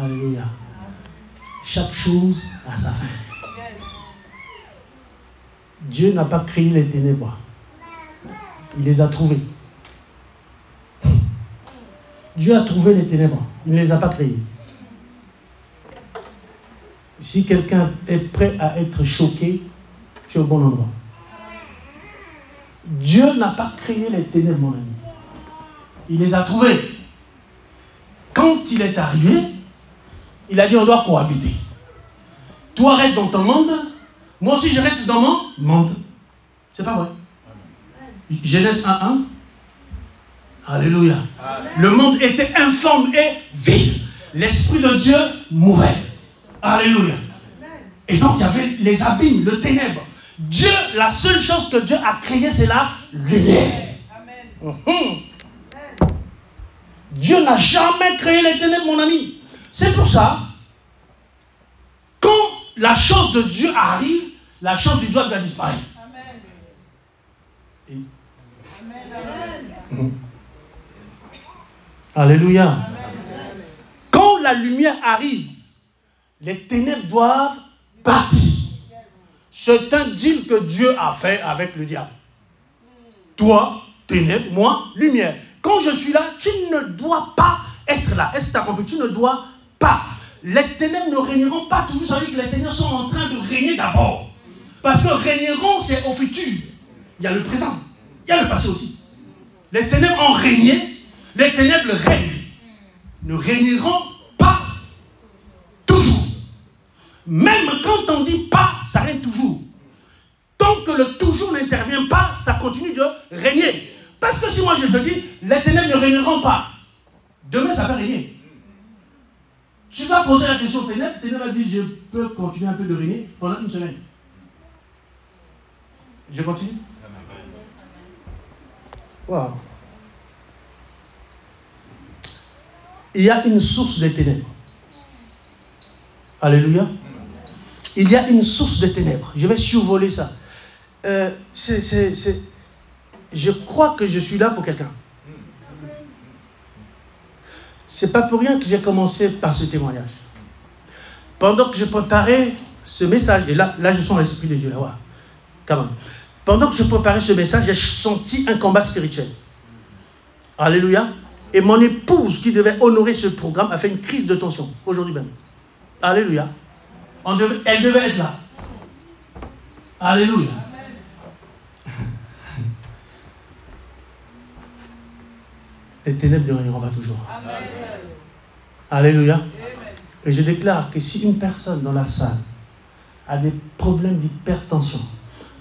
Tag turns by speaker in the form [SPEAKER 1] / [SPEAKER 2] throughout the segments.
[SPEAKER 1] Alléluia. Chaque chose a sa fin. Dieu n'a pas créé les ténèbres. Il les a trouvées. Dieu a trouvé les ténèbres. Il ne les a pas créées. Si quelqu'un est prêt à être choqué, tu es au bon endroit. Dieu n'a pas créé les ténèbres, mon ami. Il les a trouvées. Quand il est arrivé, il a dit on doit cohabiter. Toi reste dans ton monde, moi aussi je reste dans mon monde. C'est pas vrai. Genèse 1:1. Alléluia. Le monde était informe et vide. L'Esprit de Dieu mouvait. Alléluia. Et donc il y avait les abîmes, le ténèbre. Dieu, la seule chose que Dieu a créée, c'est la lumière. Dieu n'a jamais créé les ténèbres, mon ami. C'est pour ça, quand la chose de Dieu arrive, la chose du diable doit disparaître. Amen. Amen. Alléluia. Amen. Quand la lumière arrive, les ténèbres doivent partir. C'est un deal que Dieu a fait avec le diable. Toi, ténèbres, moi, lumière. Quand je suis là, tu ne dois pas être là. Est-ce que tu as compris? Tu ne dois pas. Les ténèbres ne régneront pas toujours. Vous savez que les ténèbres sont en train de régner d'abord. Parce que régneront, c'est au futur. Il y a le présent. Il y a le passé aussi. Les ténèbres ont régné. Les ténèbres règnent. Ne régneront pas toujours. Même quand on dit pas, ça règne toujours. Tant que le toujours n'intervient pas, ça continue de régner. Parce que si moi je te dis, les ténèbres ne régneront pas, demain ça va régner. Tu vas poser la question aux ténèbres, les ténèbres va dire, je peux continuer un peu de régner pendant une semaine. Je continue. Wow. Il y a une source des ténèbres. Alléluia. Il y a une source de ténèbres. Je vais survoler ça. Je crois que je suis là pour quelqu'un. C'est pas pour rien que j'ai commencé par ce témoignage. Pendant que je préparais ce message, et là je sens l'esprit de Dieu là, ouais. Come on. Pendant que je préparais ce message, j'ai senti un combat spirituel. Alléluia. Et mon épouse qui devait honorer ce programme a fait une crise de tension aujourd'hui même. Alléluia. Elle devait être là. Alléluia. Les ténèbres ne régneront pas toujours. Amen. Alléluia. Amen. Et je déclare que si une personne dans la salle a des problèmes d'hypertension,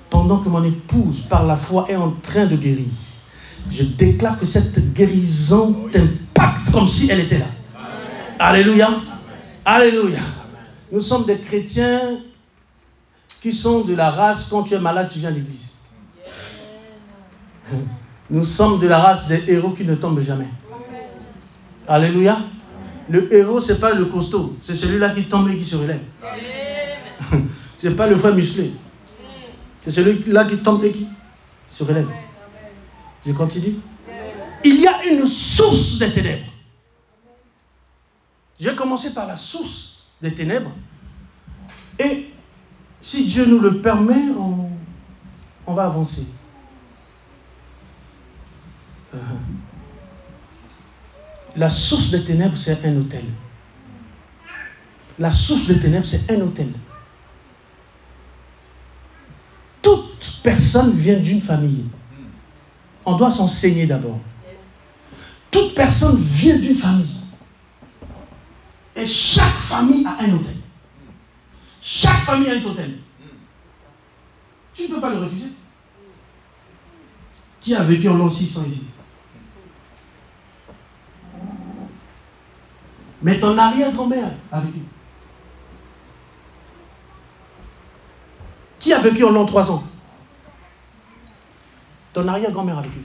[SPEAKER 1] pendant que mon épouse, par la foi, est en train de guérir, je déclare que cette guérison t'impacte comme si elle était là. Amen. Alléluia. Amen. Alléluia. Nous sommes des chrétiens qui sont de la race, quand tu es malade, tu viens à l'église. Nous sommes de la race des héros qui ne tombent jamais. Alléluia. Le héros, ce n'est pas le costaud, c'est celui-là qui tombe et qui se relève. Ce n'est pas le frère musclé. C'est celui-là qui tombe et qui se relève. Je continue. Il y a une source des ténèbres. J'ai commencé par la source des ténèbres. Et si Dieu nous le permet, on va avancer. La source des ténèbres, c'est un hôtel. La source des ténèbres, c'est un hôtel. Toute personne vient d'une famille. On doit s'enseigner d'abord. Toute personne vient d'une famille. Et chaque famille a un hôtel. Chaque famille a un hôtel. Tu ne peux pas le refuser. Qui a vécu en l'an 600 ici? Mais ton arrière-grand-mère a vécu. Qui a vécu en l'an 300? Ton arrière-grand-mère a vécu.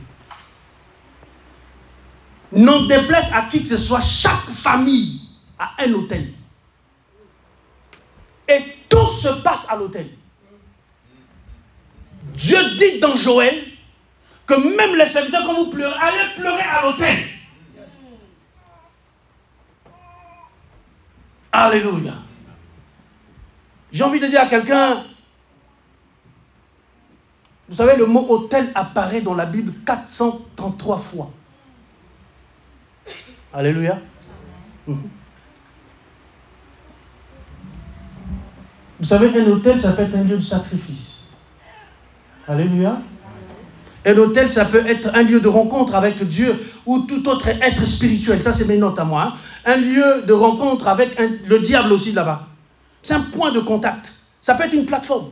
[SPEAKER 1] Non déplaise à qui que ce soit, chaque famille a un hôtel. Et tout se passe à l'hôtel. Dieu dit dans Joël que même les serviteurs, quand vous pleurez, allez pleurer à l'hôtel. Alléluia. J'ai envie de dire à quelqu'un, vous savez, le mot hôtel apparaît dans la Bible 433 fois. Alléluia. Vous savez, un hôtel, ça peut être un lieu de sacrifice. Alléluia. Un hôtel, ça peut être un lieu de rencontre avec Dieu ou tout autre être spirituel. Ça, c'est mes notes à moi. Hein. Un lieu de rencontre avec le diable aussi là-bas. C'est un point de contact. Ça peut être une plateforme.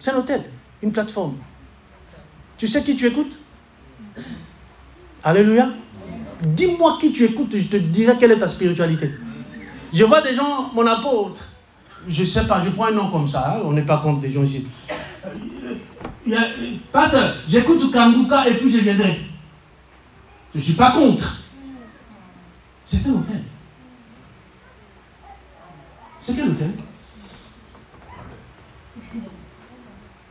[SPEAKER 1] C'est un hôtel, une plateforme. Tu sais qui tu écoutes? Alléluia. Dis-moi qui tu écoutes, je te dirai quelle est ta spiritualité. Je vois des gens, mon apôtre, je ne sais pas, je prends un nom comme ça, hein, on n'est pas contre des gens ici. Pasteur, j'écoute Kanguka et puis je viendrai. Je ne suis pas contre. C'est un hôtel. C'est quel hôtel?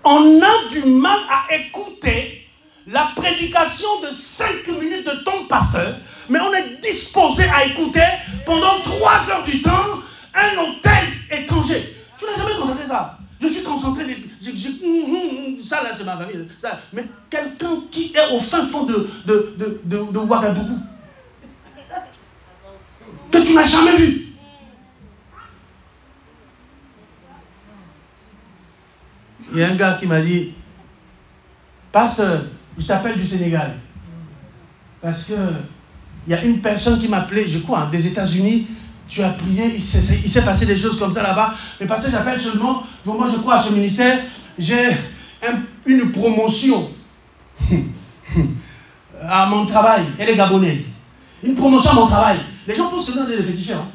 [SPEAKER 1] On a du mal à écouter la prédication de 5 minutes de ton pasteur, mais on est disposé à écouter pendant 3 heures du temps un hôtel étranger. Tu n'as jamais constaté ça? Je suis concentré, ça là c'est ma famille, ça. Mais quelqu'un qui est au fin fond de Ouagadougou, que tu n'as jamais vu. Il y a un gars qui m'a dit, pasteur, je t'appelle du Sénégal. Parce que il y a une personne qui m'a appelé, je crois, des États-Unis, tu as prié, il s'est passé des choses comme ça là-bas. Mais parce que j'appelle seulement, moi je crois à ce ministère, j'ai une promotion à mon travail. Elle est gabonaise. Une promotion à mon travail. Les gens pensent que c'est des féticheurs. Hein.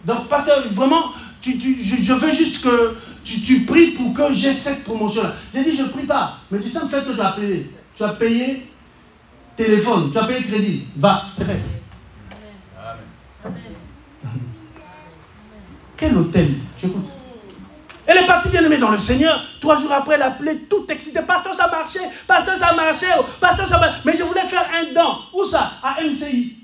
[SPEAKER 1] Donc parce que vraiment, je veux juste que tu pries pour que j'ai cette promotion-là. J'ai dit, je ne prie pas. Mais tu sais, en fait, que tu as payé. Tu as payé téléphone, tu as payé crédit. Va, c'est fait. Amen. Quel hôtel? Tu écoutes. Elle est partie bien aimée dans le Seigneur. 3 jours après, elle a appelé tout excité. Pasteur, ça marchait. Pasteur, ça marchait. Pasteur, ça marchait. Mais je voulais faire un don. Où ça? À MCI.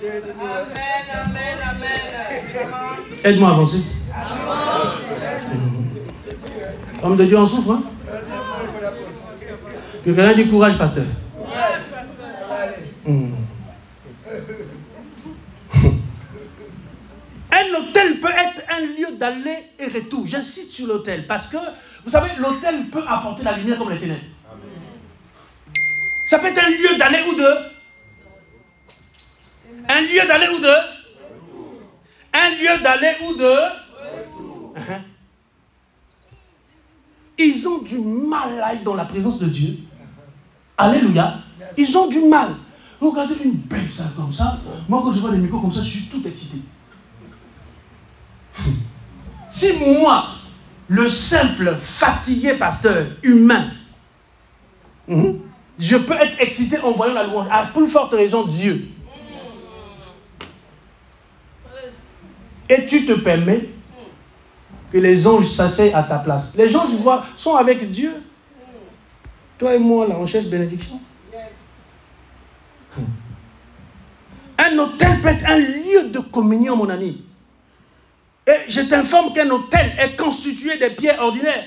[SPEAKER 1] Amen. Aide-moi à avancer. Homme de Dieu, on souffre, hein? Que quelqu'un dit courage, pasteur. Un hôtel peut être un lieu d'aller et retour. J'insiste sur l'hôtel parce que, vous savez, l'hôtel peut apporter la lumière comme les ténèbres. Ça peut être un lieu d'aller ou de... Un lieu d'aller ou de... Un lieu d'aller ou de... Ils ont du mal à être dans la présence de Dieu. Alléluia. Ils ont du mal. Regardez une belle salle comme ça. Moi, quand je vois les micros comme ça, je suis tout excité. Si moi, le simple fatigué pasteur humain, je peux être excité en voyant la louange, à plus forte raison Dieu. Et tu te permets que les anges s'asseyent à ta place. Les gens, je vois, sont avec Dieu. Toi et moi, là, on cherche bénédiction. Un hôtel peut être un lieu de communion, mon ami. Et je t'informe qu'un hôtel est constitué des pierres ordinaires.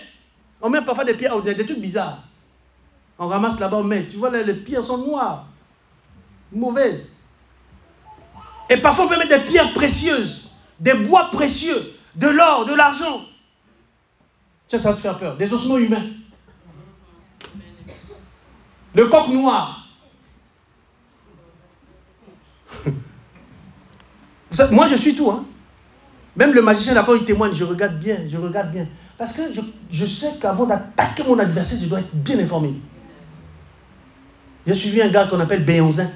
[SPEAKER 1] On met parfois des pierres ordinaires, des trucs bizarres. On ramasse là-bas, on met. Tu vois, les pierres sont noires, mauvaises. Et parfois, on peut mettre des pierres précieuses, des bois précieux, de l'or, de l'argent. Ça va te faire peur. Des ossements humains. Le coq noir. Moi, je suis tout. Hein. Même le magicien, là, quand il témoigne, je regarde bien. Parce que je sais qu'avant d'attaquer mon adversaire, je dois être bien informé. J'ai suivi un gars qu'on appelle Béonzin.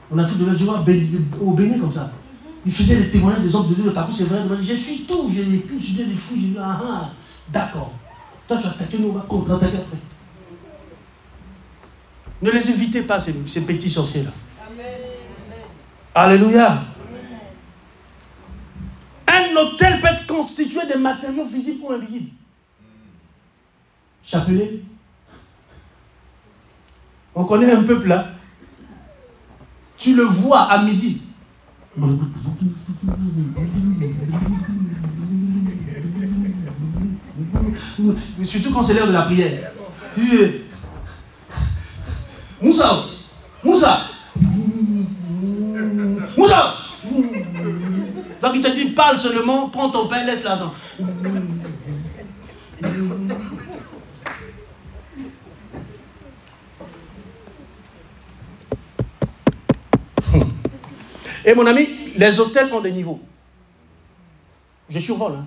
[SPEAKER 1] On a fait de la joie au Bénin comme ça. Il faisait des témoignages des hommes de Dieu, le Kakou, c'est vrai. Je suis tout, j'ai vécu, je viens des fous, j'ai dit, d'accord. Toi, tu vas attaquer, nous, on va contre-attaquer après. Ne les évitez pas, ces petits sorciers-là. Alléluia. Un hôtel peut être constitué de matériaux visibles ou invisibles. Chapelet. On connaît un peuple là. Tu le vois à midi. Surtout quand c'est l'heure de la prière. Moussa, Moussa, Moussa. Donc il te dit, parle seulement, prends ton pain, laisse l'argent. Et mon ami, les hôtels ont des niveaux. Je survole. Hein.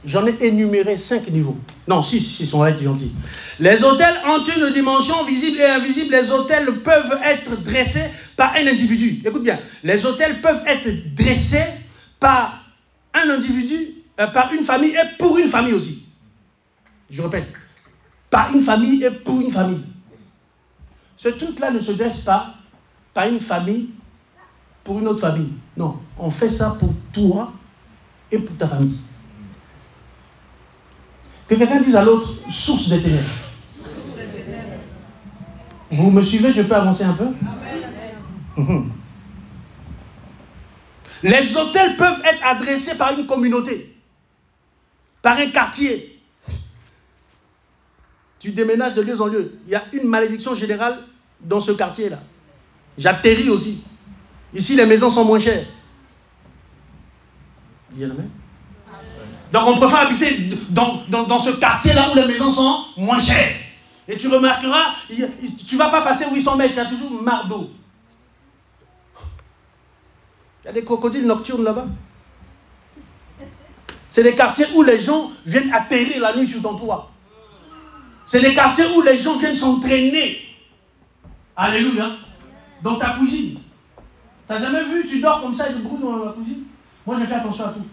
[SPEAKER 1] J'en ai énuméré 5 niveaux. Non, 6, ils sont gentils. Les hôtels ont une dimension visible et invisible. Les hôtels peuvent être dressés par un individu. Écoute bien. Les hôtels peuvent être dressés par un individu, par une famille et pour une famille aussi. Je répète. Par une famille et pour une famille. Ce truc-là ne se dresse pas par une famille pour une autre famille. Non, on fait ça pour toi et pour ta famille. Que quelqu'un dise à l'autre, source des ténèbres. Vous me suivez, je peux avancer un peu? Les hôtels peuvent être adressés par une communauté, par un quartier. Tu déménages de lieu en lieu. Il y a une malédiction générale dans ce quartier-là. J'atterris aussi. Ici, les maisons sont moins chères. Il y en a même. Donc, on préfère habiter dans ce quartier-là où les maisons sont moins chères. Et tu remarqueras, tu ne vas pas passer où ils sont maîtres, il y a toujours marre d'eau. Il y a des crocodiles nocturnes là-bas. C'est des quartiers où les gens viennent atterrir la nuit sur ton toit. C'est des quartiers où les gens viennent s'entraîner. Alléluia. Dans ta cuisine. T'as jamais vu, tu dors comme ça et du bruit dans la cuisine? Moi, je fais attention à tout.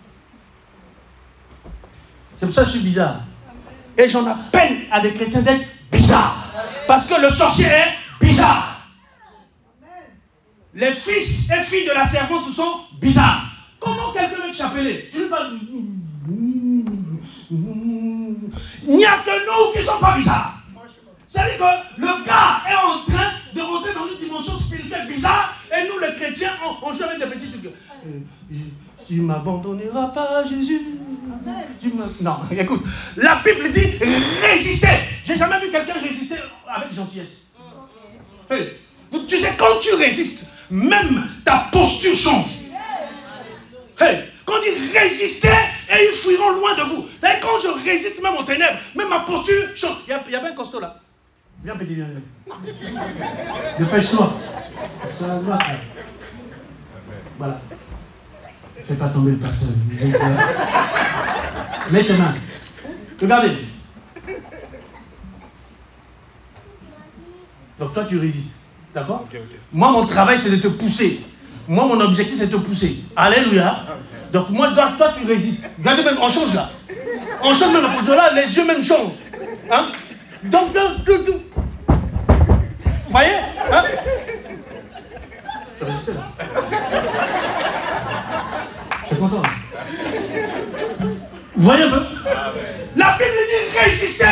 [SPEAKER 1] C'est pour ça que je suis bizarre. Et j'en appelle à des chrétiens d'être bizarres. Parce que le sorcier est bizarre. Les fils et filles de la servante sont bizarres. Comment quelqu'un veut te chapeler? Tu ne parles. Il n'y a que nous qui ne sommes pas bizarres. C'est-à-dire que le gars est en train de rentrer dans une dimension spirituelle bizarre et nous, les chrétiens, on joue avec des petits trucs. Tu ne m'abandonneras pas, Jésus. Non, écoute, la Bible dit résister. J'ai jamais vu quelqu'un résister avec gentillesse. Hey, tu sais, quand tu résistes, même ta posture change. Hey, quand on dit résister, et ils fuiront loin de vous. Et quand je résiste même aux ténèbres, même ma posture change. Il y a pas un costaud là. Viens, petit, viens. Dépêche-toi. C'est la gloire, ça. Voilà. Fais pas tomber le pasteur. Mets tes mains. Regardez. Donc toi, tu résistes. D'accord? Okay. Moi, mon travail, c'est de te pousser. Moi, mon objectif, c'est de te pousser. Alléluia. Donc moi, toi, tu résistes. Regardez même, on change là. On change même la posture là, les yeux même changent. Hein? Donc, vous voyez? Hein? Je vais résister là. Je suis content. Vous voyez un peu? La Bible dit résister.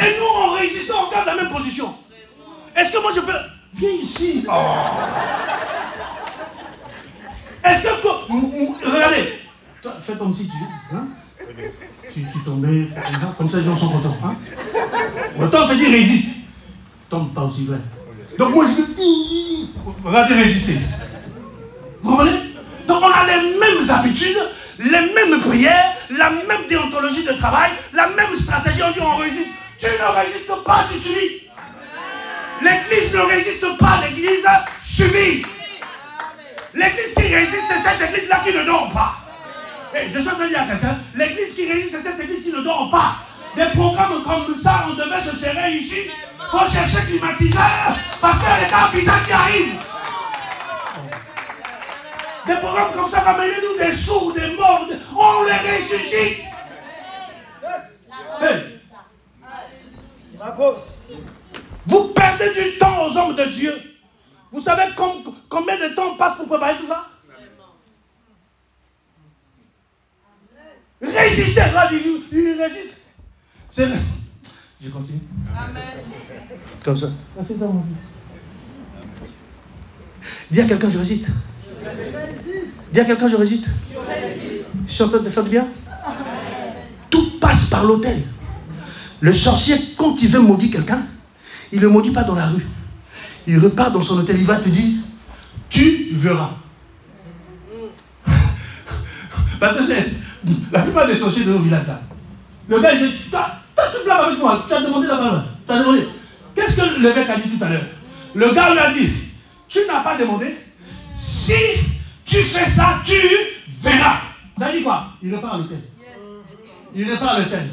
[SPEAKER 1] Et nous, en résistant, on garde la même position. Est-ce que moi je peux... Viens ici. Oh. Est-ce que... Regardez. Toi, fais comme si tu... Hein? Tu tombais, comme ça les gens sont contents. Hein? Autant on te dit résiste. Tombe pas aussi vrai. Donc moi je dis... Regardez, résister. Vous comprenez? Donc on a les mêmes habitudes, les mêmes prières, la même déontologie de travail, la même stratégie. On dit on résiste. Tu ne résistes pas, tu subis. L'église ne résiste pas, l'église subit. L'église qui résiste, c'est cette église-là qui ne dort pas. Et je suis en train de dire à quelqu'un, l'église qui résiste, c'est cette église qui ne dort pas. Des programmes comme ça, on devait se serrer ici. Il faut chercher climatiseur, parce qu'il y a des cas bizarres qui arrivent. Des programmes comme ça, ramenez-nous des sourds, des morts, on les ressuscite. Hey. Vous perdez du temps aux hommes de Dieu. Vous savez combien de temps on passe pour préparer tout ça? Résistez, là, il résiste. Je continue.
[SPEAKER 2] Amen.
[SPEAKER 1] Comme ça. Ah, c'est ça, mon fils. Dis à quelqu'un, je résiste. Dis à quelqu'un, je résiste. Je suis en train de te faire du bien. Tout passe par l'autel. Le sorcier, quand il veut maudire quelqu'un, il ne le maudit pas dans la rue. Il repart dans son hôtel, il va te dire, tu verras. Parce que c'est la plupart des sorciers de nos villages là. Le gars, il dit, toi, tu blagues avec moi, tu as demandé la parole. Tu as demandé. Qu'est-ce que l'évêque a dit tout à l'heure? Le gars lui a dit, tu n'as pas demandé. Si tu fais ça, tu verras. Ça dit quoi? Il repart à l'hôtel. Il repart à l'hôtel.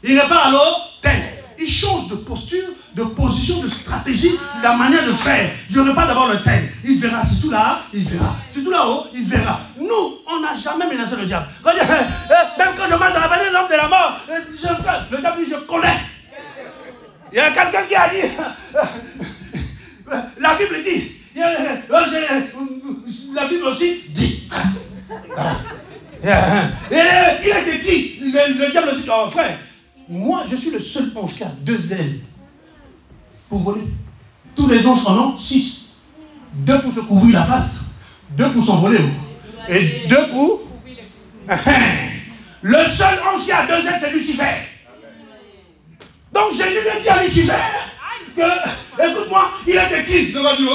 [SPEAKER 1] Il repart à l'hôtel. Il change de posture, de position, de stratégie, de la manière de faire. Je repars d'abord l'hôtel. Il verra. C'est tout là, il verra. C'est tout là-haut, il verra. Nous, on n'a jamais menacé le diable. Même quand je marche dans la vallée de l'homme de la mort, le diable dit, je connais. Il y a quelqu'un qui a dit, la Bible dit, la Bible aussi dit. Il a été qui? Le diable aussi dit, oh frère, moi je suis le seul ange qui a 2 ailes pour voler. Tous les anges en ont 6. 2 pour se couvrir la face, 2 pour s'envoler. Et 2 pour... Le seul ange qui a 2 ailes, c'est Lucifer. Donc Jésus vient dire à Lucifer que, écoute-moi, il est écrit.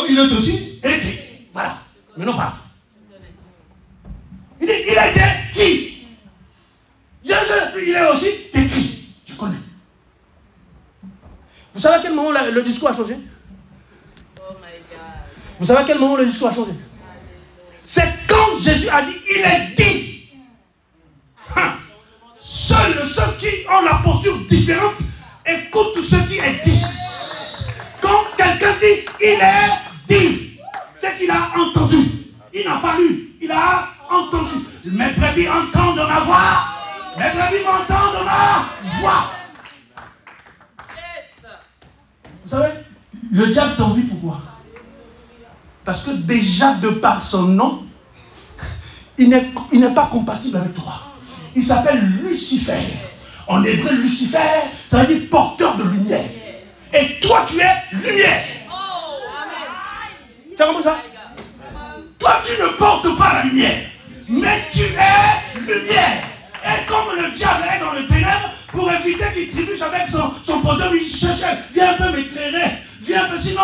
[SPEAKER 1] Il est aussi écrit. Voilà. Mais non pas. Il dit, il a été qui? Il est aussi écrit. Je connais. Vous savez à quel moment le discours a changé?
[SPEAKER 2] Oh my God.
[SPEAKER 1] Vous savez à quel moment le discours a changé? C'est quand Jésus a dit, il est dit. Seuls ceux qui ont la posture différente écoutent ce qui est dit. Quand quelqu'un dit, il est dit, c'est qu'il a entendu. Il n'a pas lu, il a entendu. Mes brebis entendent ma voix. Mes brebis m'entendent ma voix. Vous savez, le diable t'envie pourquoi? Parce que déjà de par son nom, il n'est pas compatible avec toi. Il s'appelle Lucifer. En hébreu, Lucifer, ça veut dire porteur de lumière. Et toi, tu es lumière. Tu as compris ça? Toi, tu ne portes pas la lumière, mais tu es lumière. Et comme le diable est dans le ténèbre, pour éviter qu'il trébuche avec son porteur, il cherche, viens un peu m'éclairer, viens un peu, sinon...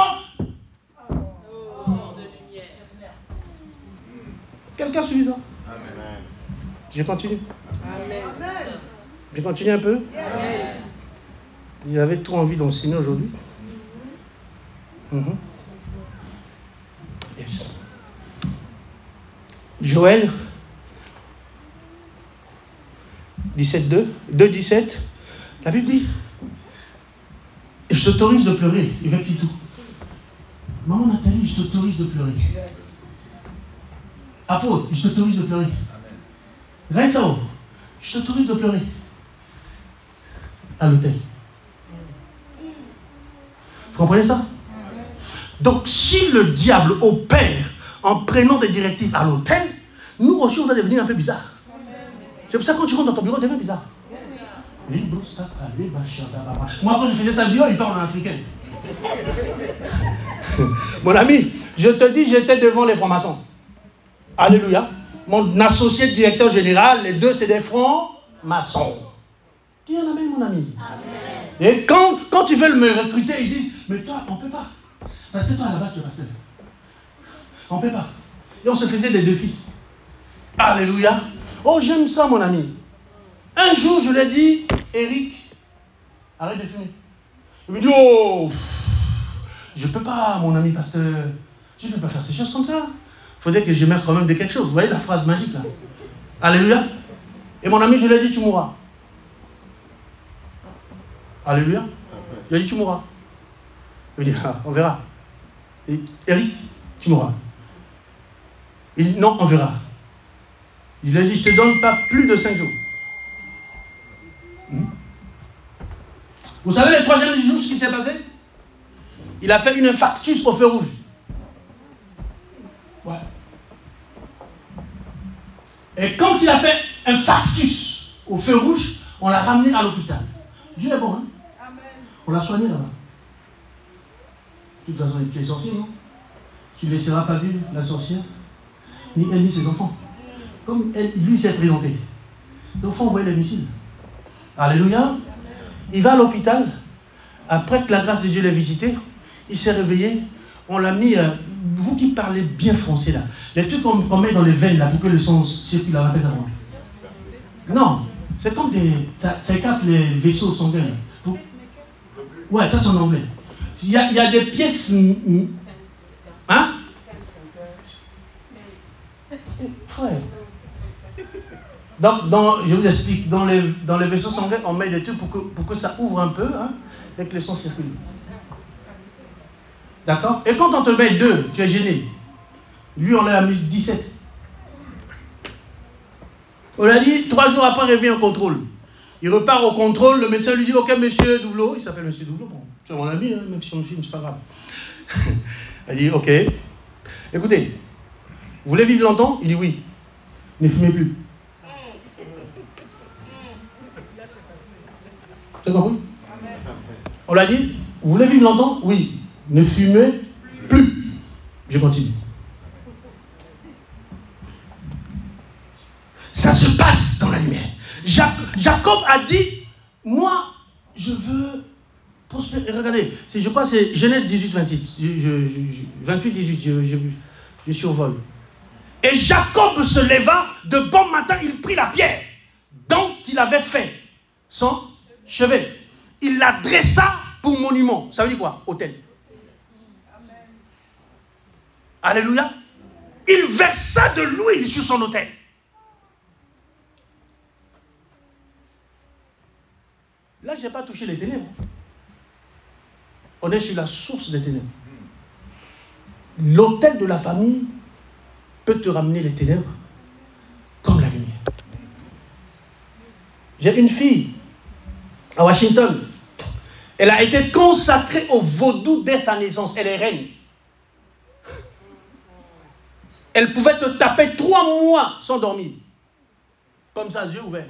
[SPEAKER 1] Quelqu'un suit ça? Je continue. Je continue un peu. Il avait trop envie d'enseigner aujourd'hui. Yes. Joël 17.2, 2.17, la Bible dit, je t'autorise de pleurer, il dit tout. Maman Nathalie, je t'autorise de pleurer. Apôtre, je t'autorise de pleurer. Rensao, je t'autorise de pleurer. À l'hôtel. Vous comprenez ça? Donc, si le diable opère en prenant des directives à l'hôtel, nous aussi, on va devenir un peu bizarre. C'est pour ça que quand tu rentres dans ton bureau, tu deviens bizarre. Moi, quand je faisais ça, je dis, oh, il parle en africain. Mon ami, je te dis, j'étais devant les francs-maçons. Alléluia. Mon associé directeur général, les deux, c'est des francs-maçons. Dis un amen, mon ami. Amen. Et quand ils veulent me recruter, ils disent, mais toi, on ne peut pas. Parce que toi, à la base, tu es pasteur. On ne peut pas. Et on se faisait des défis. Alléluia. Oh, j'aime ça, mon ami. Un jour, je lui ai dit, Eric, arrête de fumer. Il me dit, oh, je ne peux pas, mon ami, parce que je ne peux pas faire ces choses comme ça. Il faudrait que je mette quand même de quelque chose. Vous voyez la phrase magique là? Alléluia. Et mon ami, je lui ai dit, tu mourras. Alléluia. Je lui ai dit, tu mourras. Il me dit, ah, on verra. Et Eric, tu mourras. Il dit, non, on verra. Je lui ai dit, je ne te donne pas plus de 5 jours. Vous savez, le 3e jour, ce qui s'est passé? Il a fait une infarctus au feu rouge. Ouais. Et quand il a fait infarctus au feu rouge, on l'a ramené à l'hôpital. Dieu est bon, hein? Amen. On l'a soigné là-bas. De toute façon, tu es sorcier, non? Tu ne laisseras pas vivre la sorcière, ni elle, ni ses enfants. Comme elle, lui s'est présenté. Donc il faut envoyer les missiles. Alléluia. Il va à l'hôpital. Après que la grâce de Dieu l'ait visité, il s'est réveillé. On l'a mis, vous qui parlez bien français là, les trucs qu'on met dans les veines là pour que le sang circule, répète avant. Non, c'est comme des. Ça écarte les vaisseaux sanguins. Ouais, ça c'est en anglais. Il y a des pièces. Hein? Frère. Donc, je vous explique, dans les vaisseaux sanguins, on met des trucs pour que ça ouvre un peu, hein, et que le sang circule. D'accord? Et quand on te met 2, tu es gêné. Lui, on l'a mis 17. On a dit, 3 jours après, il revient au contrôle. Il repart au contrôle, le médecin lui dit, ok, monsieur Doublot, il s'appelle monsieur Doublot, bon, c'est mon ami, hein, même si on me filme, c'est pas grave. Il dit, ok, écoutez, vous voulez vivre longtemps? Il dit oui, ne fumez plus. Tu as compris? On l'a dit, vous voulez vivre longtemps? Oui, ne fumez plus. Je continue. Ça se passe dans la lumière. Jacob a dit, moi, je veux prospérer. Regardez, je crois que c'est Genèse 18, 28. 28, 18, je survole. Et Jacob se leva, de bon matin, il prit la pierre dont il avait fait son chevet. Il la dressa pour monument. Ça veut dire quoi? Autel. Alléluia. Il versa de l'huile sur son autel. Là, je n'ai pas touché les ténèbres. On est sur la source des ténèbres. L'autel de la famille peut te ramener les ténèbres comme la lumière. J'ai une fille à Washington. Elle a été consacrée au vaudou dès sa naissance. Elle est reine. Elle pouvait te taper 3 mois sans dormir. Comme ça, yeux ouverts.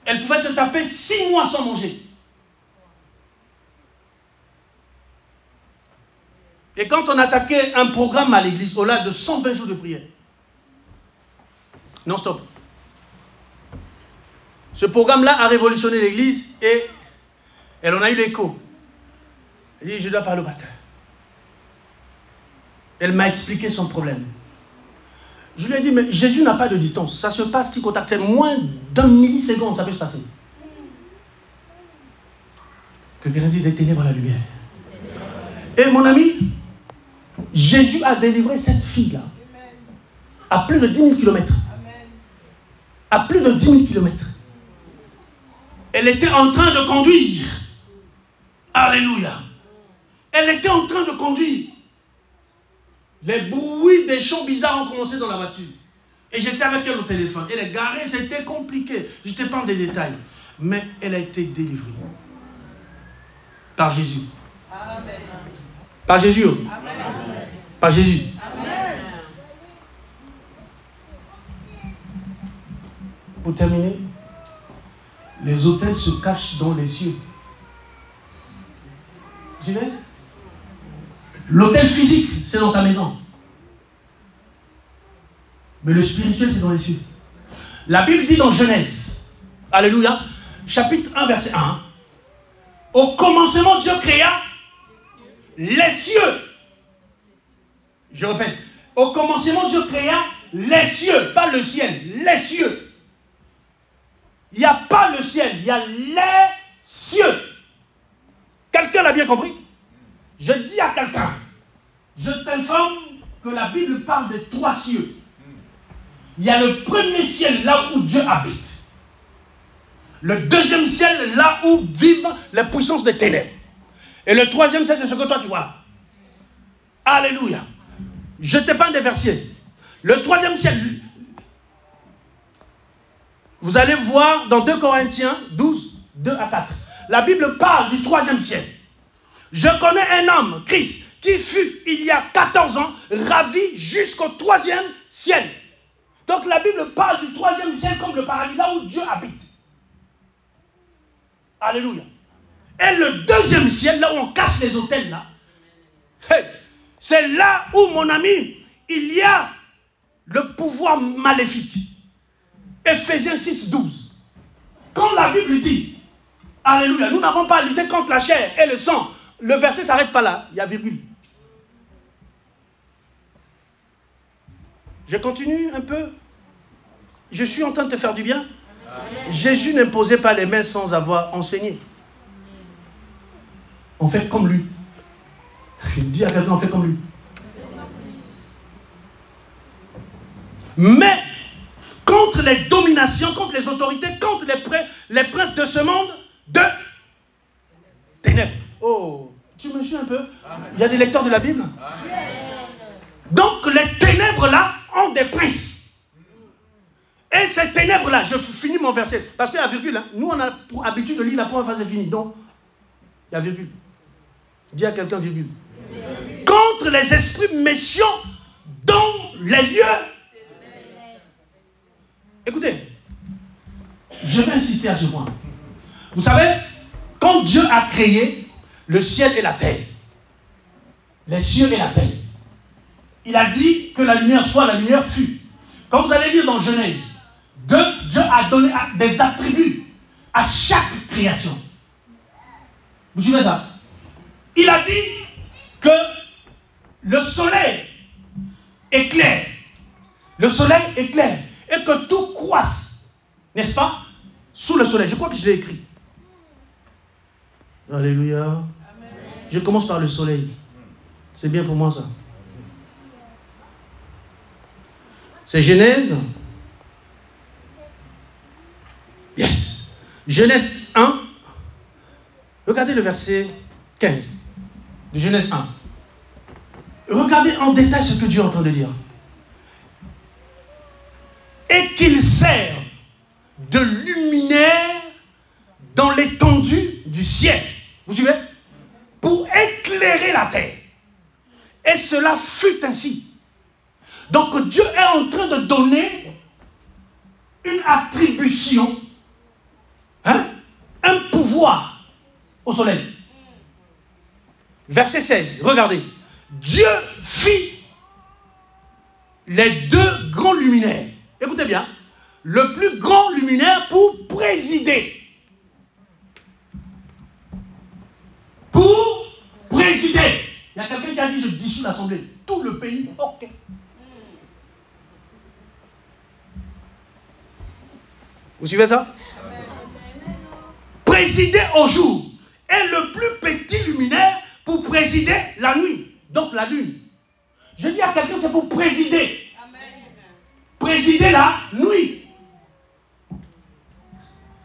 [SPEAKER 1] Elle pouvait te taper 6 mois sans manger. Et quand on attaquait un programme à l'église, au-delà de 120 jours de prière, non-stop. Ce programme-là a révolutionné l'église et elle en a eu l'écho. Elle dit, je dois parler au pasteur. Elle m'a expliqué son problème. Je lui ai dit, mais Jésus n'a pas de distance. Ça se passe tic au tac. C'est moins d'1 milliseconde, ça peut se passer. Que quelqu'un dise des ténèbres à la lumière. Et mon ami, Jésus a délivré cette fille-là à plus de 10 000 km. À plus de 10 000 km. Elle était en train de conduire. Alléluia. Elle était en train de conduire. Les bruits des chants bizarres ont commencé dans la voiture. Et j'étais avec elle au téléphone. Elle est garée, c'était compliqué. Je ne t'ai pas dans des détails. Mais elle a été délivrée. Par Jésus. Amen. Par Jésus. Amen. Par Jésus. Amen. Pour terminer, les autels se cachent dans les cieux. J'y vais. L'autel physique, c'est dans ta maison. Mais le spirituel, c'est dans les cieux. La Bible dit dans Genèse, alléluia, chapitre 1, verset 1, au commencement, Dieu créa les cieux. Je répète, au commencement, Dieu créa les cieux, pas le ciel, les cieux. Il n'y a pas le ciel, il y a les cieux. Quelqu'un l'a bien compris? Je dis à quelqu'un, je t'informe que la Bible parle de 3 cieux. Il y a le premier ciel là où Dieu habite. Le deuxième ciel là où vivent les puissances des ténèbres. Et le troisième ciel, c'est ce que toi tu vois là. Alléluia. Je t'épargne des versets. Le troisième ciel, vous allez voir dans 2 Corinthiens 12, 2 à 4. La Bible parle du troisième ciel. Je connais un homme, Christ, qui fut, il y a 14 ans, ravi jusqu'au 3e ciel. Donc la Bible parle du 3e ciel comme le paradis, là où Dieu habite. Alléluia. Et le deuxième ciel, là où on cache les autels, là, hey, c'est là où, mon ami, il y a le pouvoir maléfique. Ephésiens 6, 12. Quand la Bible dit, alléluia, nous n'avons pas à lutter contre la chair et le sang, le verset ne s'arrête pas là, il y a virgule. Je continue un peu. Je suis en train de te faire du bien. Amen. Jésus n'imposait pas les mains sans avoir enseigné. On fait comme lui. Il dit à quelqu'un, on fait comme lui. Mais, contre les dominations, contre les autorités, contre les princes de ce monde, de ténèbres. Oh, tu me suis un peu? Amen. Il y a des lecteurs de la Bible? Amen. Donc, les ténèbres là ont des princes. Et ces ténèbres là, je finis mon verset, parce qu'il y a virgule. Hein. Nous, on a pour habitude de lire la première phrase est finie. Donc, il y a virgule. Dis à quelqu'un virgule. Contre les esprits méchants dans les lieux. Écoutez, je vais insister à ce point. Vous savez, quand Dieu a créé le ciel et la terre, les cieux et la terre, il a dit que la lumière soit, la lumière fut. Quand vous allez lire dans Genèse, Dieu a donné des attributs à chaque création. Vous suivez ça? Il a dit que le soleil est clair. Le soleil est clair. Et que tout croisse, n'est-ce pas, sous le soleil. Je crois que je l'ai écrit. Alléluia. Amen. Je commence par le soleil. C'est bien pour moi ça. C'est Genèse. Yes. Genèse 1. Regardez le verset 15 de Genèse 1. Regardez en détail ce que Dieu est en train de dire. Et qu'il serve de luminaire dans l'étendue du ciel. Vous suivez? Pour éclairer la terre. Et cela fut ainsi. Donc Dieu est en train de donner une attribution, hein, un pouvoir au soleil. Verset 16, regardez. Dieu fit les deux grands luminaires. Écoutez bien, le plus grand luminaire pour présider. Pour présider. Il y a quelqu'un qui a dit, je dissous l'assemblée. Tout le pays, ok. Vous suivez ça? Présider au jour. Et le plus petit luminaire pour présider la nuit. Donc la lune. Je dis à quelqu'un, c'est pour présider. Présider la nuit.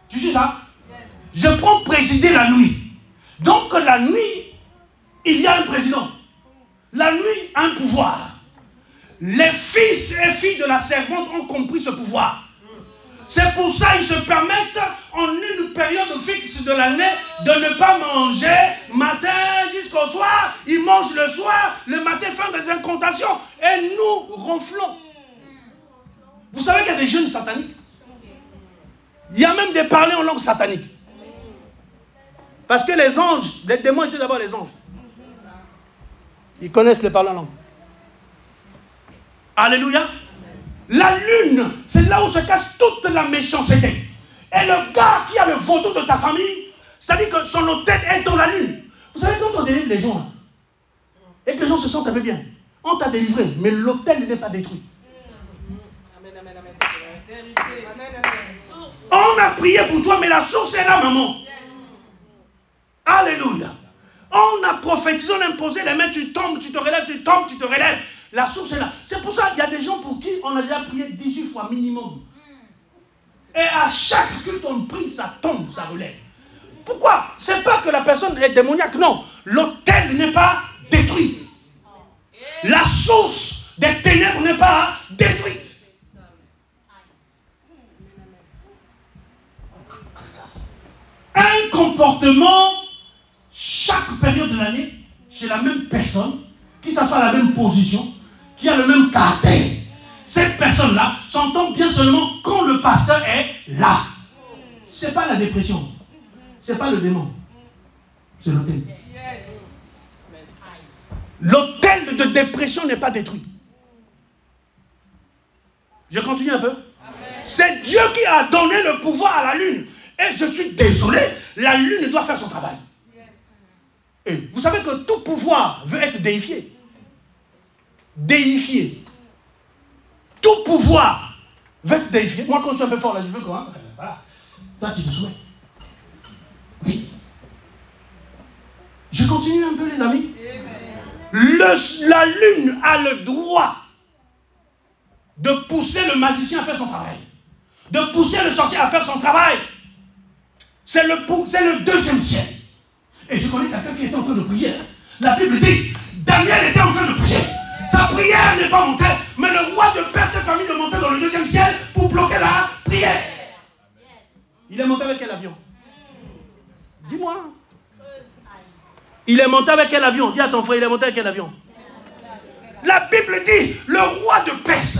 [SPEAKER 1] Tu sais ça? Je prends présider la nuit. Donc la nuit, il y a un président. La nuit a un pouvoir. Les fils et filles de la servante ont compris ce pouvoir. C'est pour ça qu'ils se permettent en une période fixe de l'année de ne pas manger matin jusqu'au soir. Ils mangent le soir, le matin font des incantations et nous ronflons. Vous savez qu'il y a des jeûnes sataniques? Il y a même des parlers en langue satanique. Parce que les anges, les démons étaient d'abord les anges. Ils connaissent les parlers en langue. Alléluia. La lune, c'est là où se cache toute la méchanceté. Et le gars qui a le vaudou de ta famille, c'est-à-dire que son hôtel est dans la lune. Vous savez, quand on délivre les gens, là, et que les gens se sentent un peu bien, on t'a délivré, mais l'hôtel n'est pas détruit. On a prié pour toi, mais la source est là, maman. Alléluia. On a prophétisé, on a imposé les mains, tu tombes, tu te relèves, tu tombes, tu te relèves. La source est là. C'est pour ça qu'il y a des gens pour qui on a déjà prié 18 fois minimum. Et à chaque culte on prie, ça tombe, ça relève. Pourquoi? C'est pas que la personne est démoniaque, non. L'autel n'est pas détruit. La source des ténèbres n'est pas détruite. Un comportement, chaque période de l'année, chez la même personne, qui s'assoit à la même position, qui a le même caractère. Cette personne-là s'entend bien seulement quand le pasteur est là. Ce n'est pas la dépression. Ce n'est pas le démon. C'est l'autel. L'autel de dépression n'est pas détruit. Je continue un peu. C'est Dieu qui a donné le pouvoir à la lune. Et je suis désolé, la lune doit faire son travail. Et vous savez que tout pouvoir veut être déifié. Déifié. Tout pouvoir veut être déifié. Moi, quand je suis un peu fort là, je veux quoi? Voilà. Toi, tu te souviens. Oui. Je continue un peu, les amis. La lune a le droit de pousser le magicien à faire son travail. De pousser le sorcier à faire son travail. C'est le deuxième ciel. Et je connais quelqu'un qui était en train de prier. La Bible dit, Daniel était en train de prier. Sa prière n'est pas montée, mais le roi de Perse s'est permis de monter dans le deuxième ciel pour bloquer la prière. Il est monté avec quel avion? Dis-moi. Il est monté avec quel avion? Dis à ton frère, il est monté avec quel avion? La Bible dit, le roi de Perse.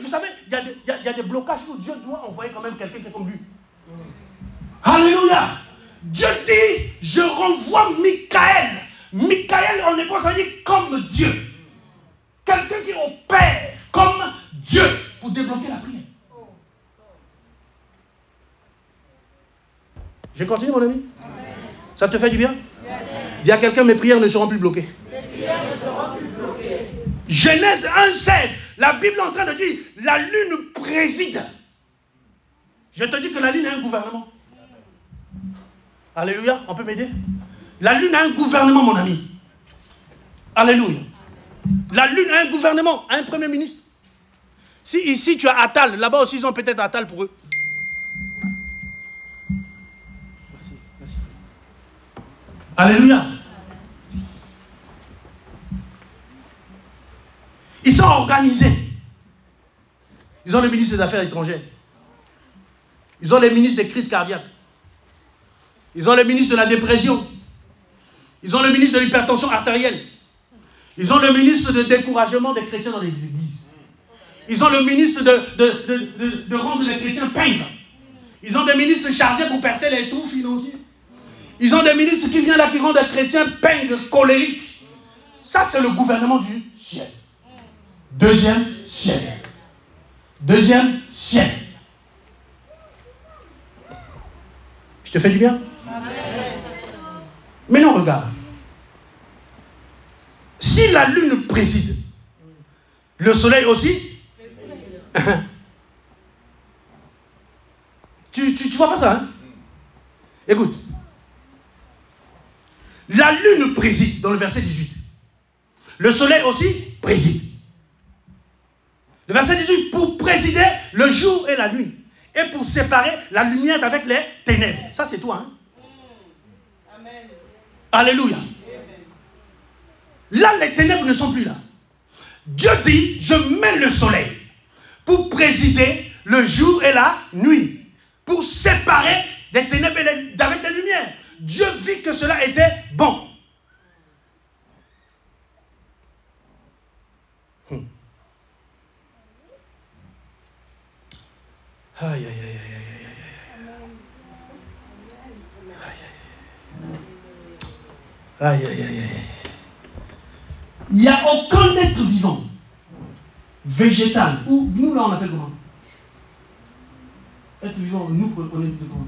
[SPEAKER 1] Vous savez, il y a des blocages où Dieu doit envoyer quand même quelqu'un qui est comme lui. Alléluia. Dieu dit, je renvoie Michael. Michael en hébreu, ça dit comme Dieu. Quelqu'un qui opère comme Dieu pour débloquer la prière. Je continue, mon ami. Ça te fait du bien? Dis à quelqu'un, mes prières ne seront plus bloquées. Genèse 1,16. La Bible est en train de dire, la lune préside. Je te dis que la lune a un gouvernement. Alléluia, on peut m'aider? La lune a un gouvernement, mon ami. Alléluia. La lune a un gouvernement, a un premier ministre. Si ici tu as Attal, là-bas aussi ils ont peut-être Attal pour eux. Merci, merci. Alléluia. Ils sont organisés. Ils ont le ministre des Affaires étrangères. Ils ont les ministres des crises cardiaques. Ils ont le ministre de la dépression. Ils ont le ministre de l'hypertension artérielle. Ils ont le ministre de découragement des chrétiens dans les églises. Ils ont le ministre de rendre les chrétiens pauvres. Ils ont des ministres chargés pour percer les trous financiers. Ils ont des ministres qui viennent là qui rendent les chrétiens pauvres, colériques. Ça, c'est le gouvernement du ciel. Deuxième ciel. Deuxième ciel. Je te fais du bien? Mais non, regarde. Si la lune préside, le soleil aussi. tu vois pas ça, hein? Écoute. La lune préside dans le verset 18. Le soleil aussi préside. Le verset 18, pour présider le jour et la nuit. Et pour séparer la lumière d'avec les ténèbres. Ça, c'est toi, hein? Amen. Alléluia. Là, les ténèbres ne sont plus là. Dieu dit, je mets le soleil pour présider le jour et la nuit. Pour séparer des ténèbres d'avec des lumières. Dieu vit que cela était bon. Aïe, aïe, aïe, aïe, aïe, aïe, aïe, aïe, aïe, aïe. Il n'y a aucun être vivant, végétal, ou nous là on appelle comment? Être vivant, nous on est de comment?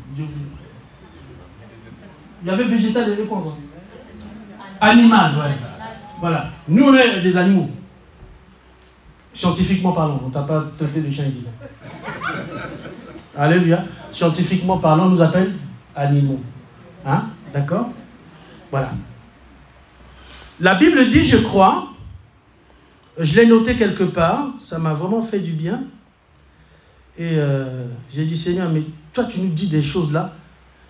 [SPEAKER 1] Il y avait végétal et quoi? Animal, ouais. Voilà. Nous on est des animaux. Scientifiquement parlant, on ne t'a pas traité de chiens ici. Alléluia. Scientifiquement parlant, on nous appelle animaux. Hein? D'accord? Voilà. La Bible dit, je crois, je l'ai noté quelque part, ça m'a vraiment fait du bien. Et j'ai dit, Seigneur, mais toi tu nous dis des choses là.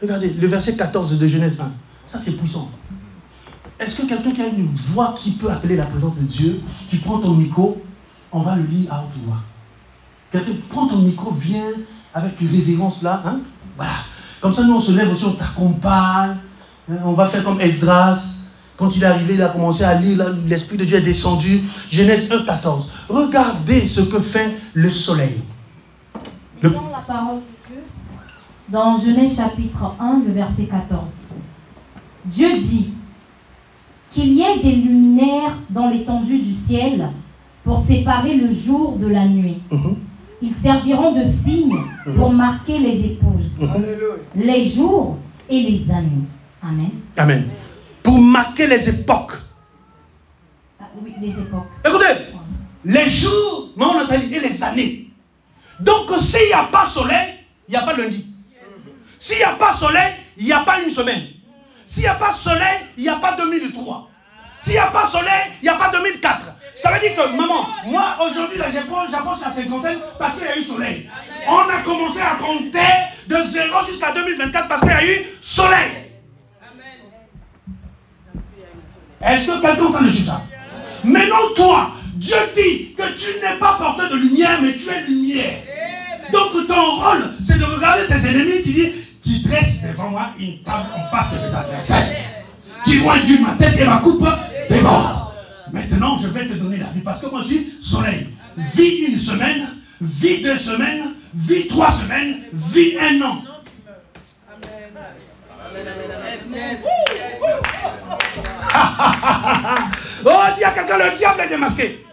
[SPEAKER 1] Regardez, le verset 14 de Genèse 1. Ça c'est puissant. Est-ce que quelqu'un qui a une voix qui peut appeler la présence de Dieu, tu prends ton micro, on va le lire à haute voix. Quelqu'un prend ton micro, viens avec une révérence là. Hein? Voilà. Comme ça, nous on se lève aussi, on t'accompagne. On va faire comme Esdras. Quand il est arrivé, il a commencé à lire, l'Esprit de Dieu est descendu. Genèse 1, 14. Regardez ce que fait le soleil.
[SPEAKER 3] Dans la parole de Dieu, dans Genèse chapitre 1, le verset 14. Dieu dit qu'il y ait des luminaires dans l'étendue du ciel pour séparer le jour de la nuit. Ils serviront de signes pour marquer les épouses, les jours et les années. Amen.
[SPEAKER 1] Amen. Pour marquer les époques.
[SPEAKER 3] Ah, oui, les époques.
[SPEAKER 1] Écoutez, les jours, non, on a dit, et les années. Donc, s'il n'y a pas soleil, il n'y a pas lundi. S'il n'y a pas soleil, il n'y a pas une semaine. S'il n'y a pas soleil, il n'y a pas 2003. S'il n'y a pas soleil, il n'y a pas 2004. Ça veut dire que, maman, moi, aujourd'hui, j'approche la cinquantaine parce qu'il y a eu soleil. On a commencé à compter de 0 jusqu'à 2024 parce qu'il y a eu soleil. Est-ce que quelqu'un entend le ça? Maintenant, toi, Dieu dit que tu n'es pas porteur de lumière, mais tu es lumière. Donc, ton rôle, c'est de regarder tes ennemis. Tu dis, tu dresses devant moi une table en face de mes adversaires. Tu vois ma tête et ma coupe des morts. Maintenant, je vais te donner la vie parce que moi, je suis soleil. Vis une semaine, vis 2 semaines, vis 3 semaines, vis 1 an. Oh, dis à quelqu'un, le diable est démasqué.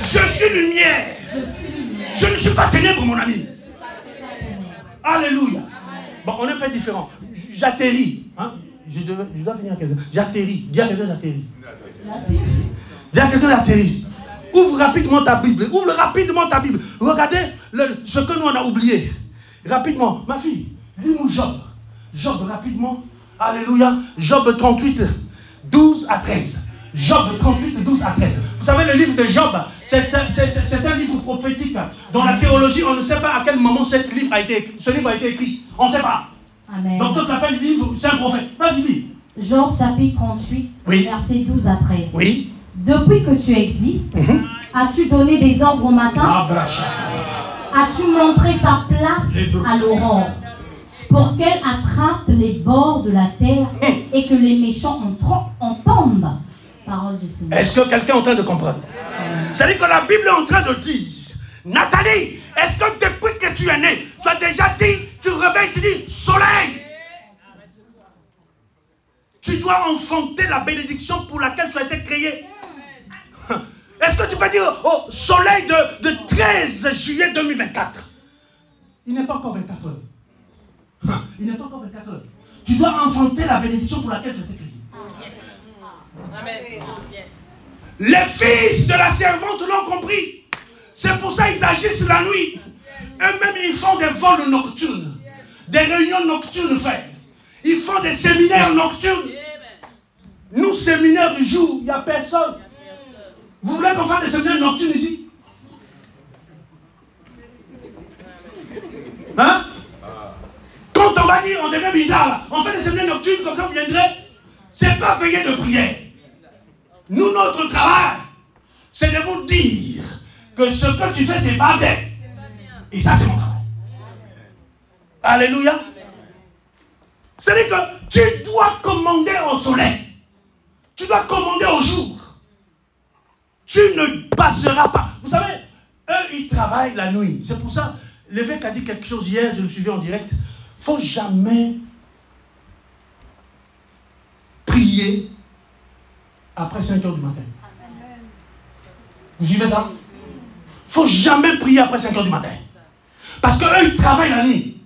[SPEAKER 1] Je suis lumière. Je ne suis pas ténèbre, mon ami. Alléluia. Bon, on est pas différent. J'atterris. Hein? Je dois finir à 15 heures. J'atterris. Dis à quelqu'un, j'atterris. Dis à quelqu'un, j'atterris. Ouvre rapidement ta Bible. Ouvre rapidement ta Bible. Regardez ce que nous on a oublié. Rapidement. Ma fille, lis-nous Job. Job, rapidement. Alléluia. Job 38, 12 à 13. Job 38, 12 à 13. Vous savez, le livre de Job, c'est un livre prophétique. Dans la théologie, on ne sait pas à quel moment ce livre a été écrit. On ne sait pas.
[SPEAKER 3] Amen.
[SPEAKER 1] Donc, toi, tu appelles le livre, c'est un prophète. Vas-y, dis.
[SPEAKER 3] Job chapitre 38,
[SPEAKER 1] oui.
[SPEAKER 3] Verset 12 à 13.
[SPEAKER 1] Oui.
[SPEAKER 3] Depuis que tu existes, as-tu donné des ordres au matin? As-tu montré sa place à l'aurore pour qu'elle attrape les bords de la terre et que les méchants entendent? Parole du Seigneur.
[SPEAKER 1] Est-ce que quelqu'un est en train de comprendre? C'est-à-dire que la Bible est en train de dire, Nathalie, est-ce que depuis que tu es née, tu as déjà dit, tu réveilles, tu dis, soleil? Tu dois enfanter la bénédiction pour laquelle tu as été créé. Est-ce que tu peux dire, oh, soleil de 13 juillet 2024? Il n'est pas encore 24 heures. Il n'est pas encore 24 heures. Tu dois enfanter la bénédiction pour laquelle tu as été créé.
[SPEAKER 2] Amen. Yes.
[SPEAKER 1] Les fils de la servante l'ont compris. C'est pour ça qu'ils agissent la nuit. Eux-mêmes, ils font des vols nocturnes. Des réunions nocturnes, frère. Ils font des séminaires nocturnes. Nous, séminaires du jour, il n'y a personne. Vous voulez qu'on fasse des séminaires nocturnes ici? Hein? Quand on va dire, on devient bizarre là. On fait des séminaires nocturnes, comme ça vous viendrez. C'est pas veiller de prière. Nous, notre travail, c'est de vous dire que ce que tu fais, c'est pas bien. Et ça, c'est mon travail. Alléluia. C'est-à-dire que tu dois commander au soleil. Tu dois commander au jour. Tu ne passeras pas. Vous savez, eux, ils travaillent la nuit. C'est pour ça, l'évêque a dit quelque chose hier, je le suivais en direct. Il ne faut jamais prier après 5 heures du matin. Vous suivez ça? Il ne faut jamais prier après 5 heures du matin. Parce qu'eux, ils travaillent la nuit.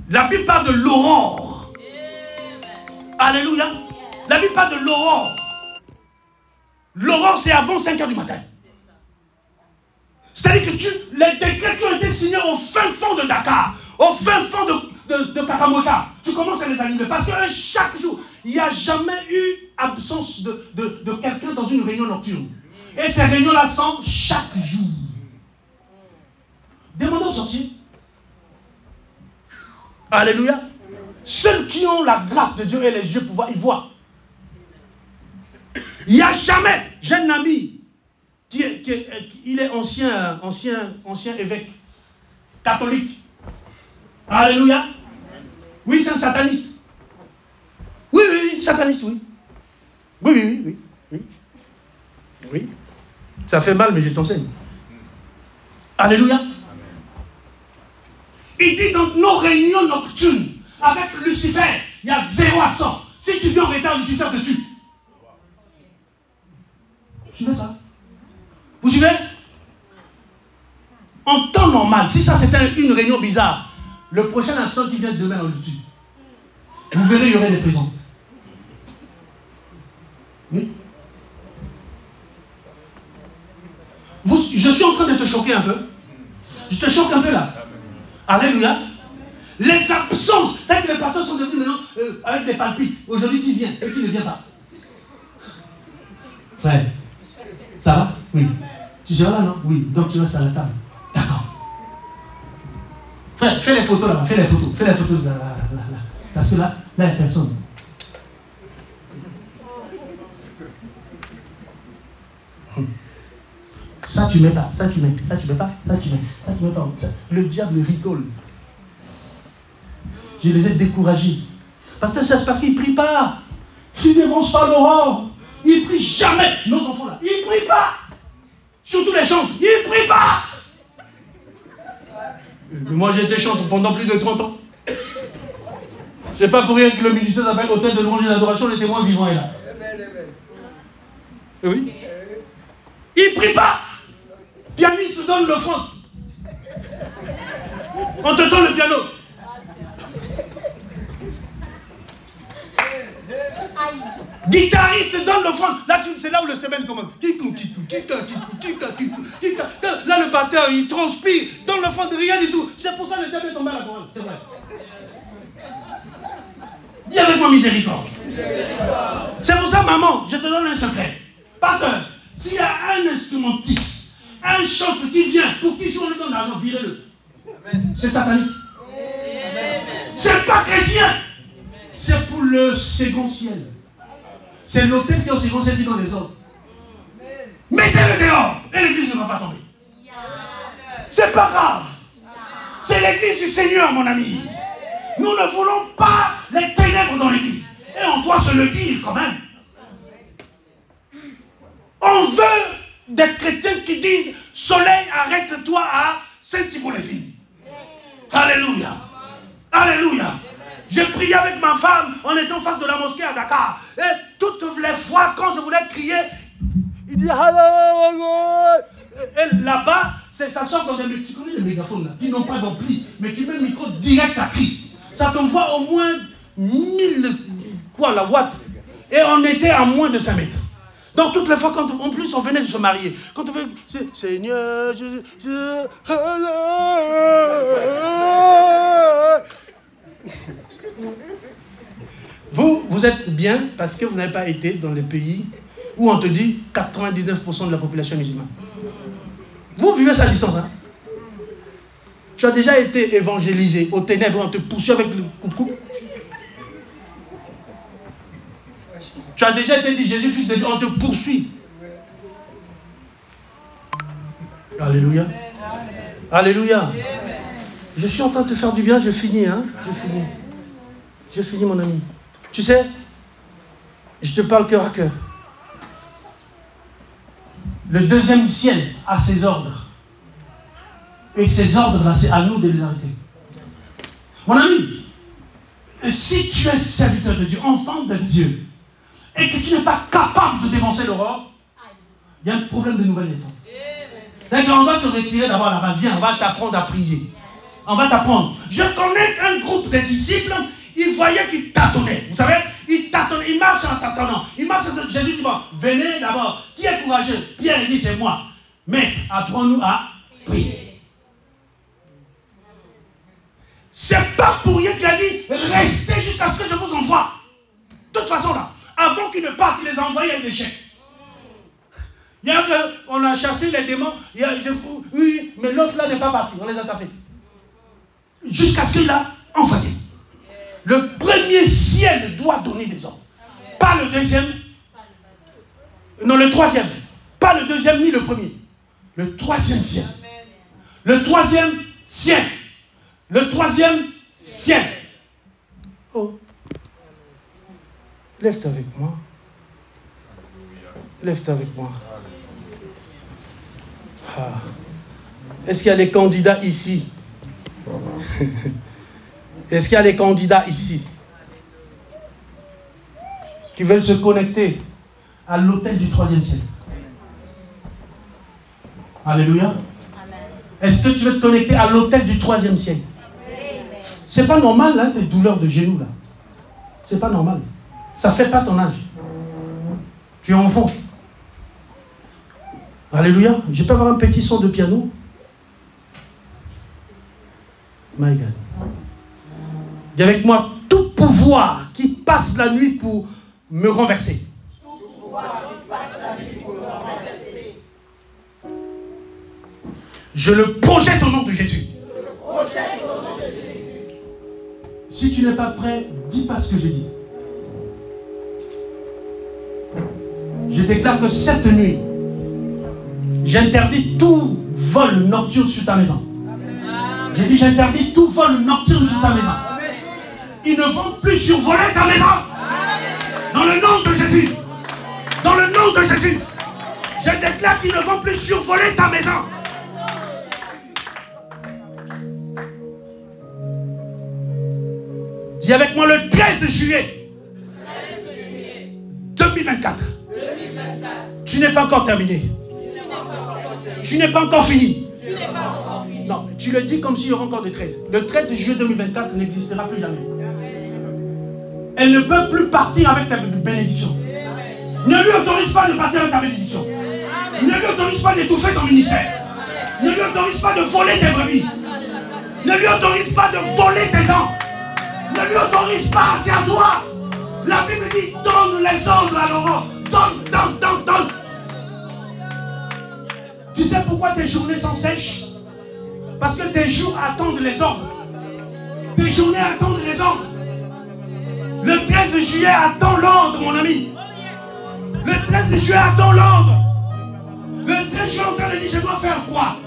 [SPEAKER 1] La Bible parle de l'aurore. Alléluia. La Bible parle de l'aurore. L'aurore, c'est avant 5 heures du matin. C'est-à-dire que les décrets qui ont été signés au fin fond de Dakar, au fin fond de Kakamoka, tu commences à les animer. Parce que chaque jour, il n'y a jamais eu absence de quelqu'un dans une réunion nocturne. Et ces réunions-là sont chaque jour. Demandez aux sorciers. Alléluia. Ceux qui ont la grâce de Dieu et les yeux pour voir, ils voient. Il n'y a jamais. J'ai un ami il est ancien évêque catholique. Alléluia. Oui, c'est un sataniste. Oui, sataniste, oui. Oui. Ça fait mal, mais je t'enseigne. Alléluia. Il dit dans nos réunions nocturnes avec Lucifer, il y a 0 absent. Si tu viens en retard, le succès te tue. Vous suivez ça? Vous suivez? En temps normal, si ça c'était une réunion bizarre, le prochain absent qui vient demain, on le tue. Vous verrez, il y aurait des prisons. Oui. Je suis en train de te choquer un peu. Je te choque un peu là. Alléluia. Les absences, c'est que les personnes sont devenues maintenant avec des palpites. Aujourd'hui, qui vient et qui ne vient pas. Frère, ça va? Oui. Tu seras là, non? Oui. Donc tu restes à la table. D'accord. Frère, fais les photos là, fais les photos. Fais les photos là. Parce que là, il n'y a personne. Ça tu mets pas, ça tu mets, ça tu mets pas, ça tu mets, ça tu mets pas. Le diable rigole. Je les ai découragés. Parce que c'est parce qu'ils ne prient pas. Ils ne dévancent pas l'aurore. Ils ne prient jamais. Nos enfants là, ils ne prient pas. Surtout les chants, ils ne prient pas. Moi j'ai été chanteur pendant plus de 30 ans. C'est pas pour rien que le ministère s'appelle Hôtel de louange et d'adoration, les témoins vivants est là. Oui. Ils ne prient pas. Pianiste donne l'offrande. On te donne le piano. Guitariste donne l'offrande. Là, c'est là où le semaine commence. Là, le batteur, il transpire. Donne l'offrande, rien du tout. C'est pour ça que le diable est tombé à la chorale. C'est vrai. Dis avec moi miséricorde. C'est pour ça, maman, je te donne un secret. Parce que s'il y a un instrumentiste, un chanteur qui vient, pour qui joue, on lui donne l'argent, virez-le. C'est satanique. C'est pas chrétien. C'est pour le second ciel. C'est l'autel qui est au second ciel qui donne les ordres. Mettez-le dehors et l'église ne va pas tomber. C'est pas grave. C'est l'église du Seigneur, mon ami. Nous ne voulons pas les ténèbres dans l'église. Et on doit se le dire quand même. On veut des chrétiens qui disent soleil, arrête-toi à Saint-Hippolyte. Alléluia. Alléluia. J'ai prié avec ma femme, on était en face de la mosquée à Dakar. Et toutes les fois, quand je voulais crier, il dit et là-bas, ça sort dans des... Tu connais les mégaphones là, qui n'ont pas d'ampli, mais tu mets le micro direct, ça crie. Ça t'envoie au moins 1000 la watts. Et on était à moins de 5 mètres. Donc toutes les fois, quand en plus on venait de se marier, quand on veut, Seigneur, Vous êtes bien parce que vous n'avez pas été dans les pays où on te dit 99% de la population musulmane. Vous vivez ça à distance. Hein? Tu as déjà été évangélisé aux ténèbres, on te poursuit avec le coucou. Tu as déjà été dit Jésus fils de Dieu, on te poursuit. Alléluia. Alléluia. Je suis en train de te faire du bien, je finis, hein. Je finis mon ami. Tu sais, je te parle cœur à cœur. Le deuxième ciel a ses ordres. Et ces ordres-là, c'est à nous de les arrêter. Mon ami, si tu es serviteur de Dieu, enfant de Dieu, et que tu n'es pas capable de dévancer l'aurore, il y a un problème de nouvelle naissance. C'est-à-dire qu'on va te retirer d'abord là-bas. Viens, on va t'apprendre à prier. On va t'apprendre. Je connais qu'un groupe de disciples, ils voyaient qu'ils tâtonnaient. Vous savez, ils tâtonnaient, ils marchent en tâtonnant. Ils marchent en... Jésus dit, bon, venez d'abord. Qui est courageux? Pierre, il dit, c'est moi. Maître, apprends-nous à prier. C'est pas pour rien qu'il a dit, restez jusqu'à ce que je vous envoie. De toute façon, là, avant qu'ils ne partent, il les a envoyés avec des chèques. Il y a on a chassé les démons, oui, mais l'autre là n'est pas parti, on les a tapés. Jusqu'à ce qu'il a envoyé. Le premier ciel doit donner des ordres. Pas le deuxième. Non, le troisième. Pas le deuxième ni le premier. Le troisième ciel. Le troisième ciel. Le troisième ciel. Oh. Lève-toi avec moi. Lève-toi avec moi. Ah. Est-ce qu'il y a les candidats ici? Est-ce qu'il y a les candidats ici? qui veulent se connecter à l'autel du 3e ciel. Alléluia. Est-ce que tu veux te connecter à l'autel du 3e ciel? C'est pas normal, hein, tes douleurs de genoux, là. C'est pas normal. Ça fait pas ton âge. Tu es enfant. Alléluia. Je peux avoir un petit son de piano? My God. Dis avec moi, tout pouvoir qui passe la nuit pour me renverser. Je le projette au nom de Jésus. Si tu n'es pas prêt, dis pas ce que je dis. Je déclare que cette nuit, j'interdis tout vol nocturne sur ta maison. J'ai dit, j'interdis tout vol nocturne sur ta maison. Ils ne vont plus survoler ta maison. Dans le nom de Jésus. Dans le nom de Jésus. Je déclare qu'ils ne vont plus survoler ta maison. Dis avec moi le 13 juillet 2024. Tu n'es pas encore terminé. Tu n'es pas encore fini. Non, tu le dis comme s'il y aura encore le 13. Le 13 juillet 2024 n'existera plus jamais. Elle ne peut plus partir avec ta bénédiction. Ne lui autorise pas de partir avec ta bénédiction. Ne lui autorise pas d'étouffer ton ministère. Ne lui autorise pas de voler tes brebis. Ne lui autorise pas de voler tes dents. Ne lui autorise pas, c'est à toi. La Bible dit, donne les ordres à l'aurore. Donne, donne, donne, donne. Tu sais pourquoi tes journées sont sèches? Parce que tes jours attendent les ordres. Tes journées attendent les ordres. Le 13 juillet attend l'ordre, mon ami. Le 13 juillet attend l'ordre. Le 13 juillet, en train de dire, je dois faire quoi?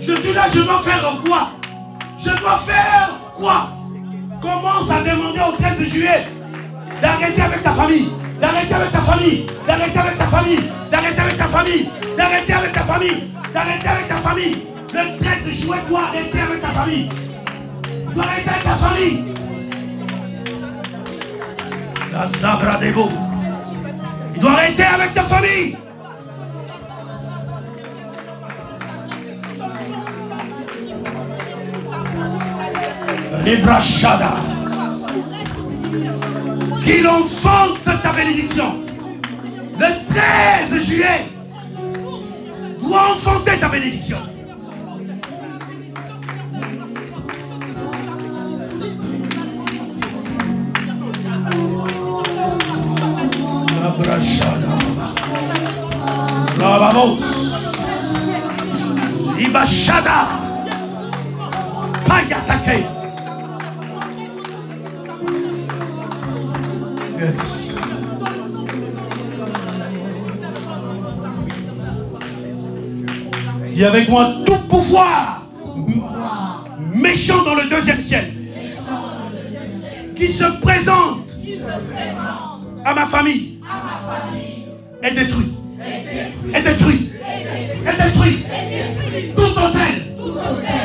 [SPEAKER 1] Je suis là, je dois faire quoi? Je dois faire quoi? Commence à demander au 13 juillet d'arrêter avec ta famille, d'arrêter avec ta famille, d'arrêter avec ta famille, d'arrêter avec ta famille, d'arrêter avec ta famille, d'arrêter avec ta famille. Le 13 juillet doit arrêter avec ta famille. Doit arrêter avec ta famille. La Zabra Debo. Il doit arrêter avec ta famille. Les brachada qu'il enfante ta bénédiction. Le 13 juillet doit enfanter ta bénédiction. La brachada Rabamos Ibachada Payatake. Dis avec moi, tout pouvoir méchant dans le 2e ciel qui se présente à ma famille est détruit. Est détruit. Est détruit. Tout hôtel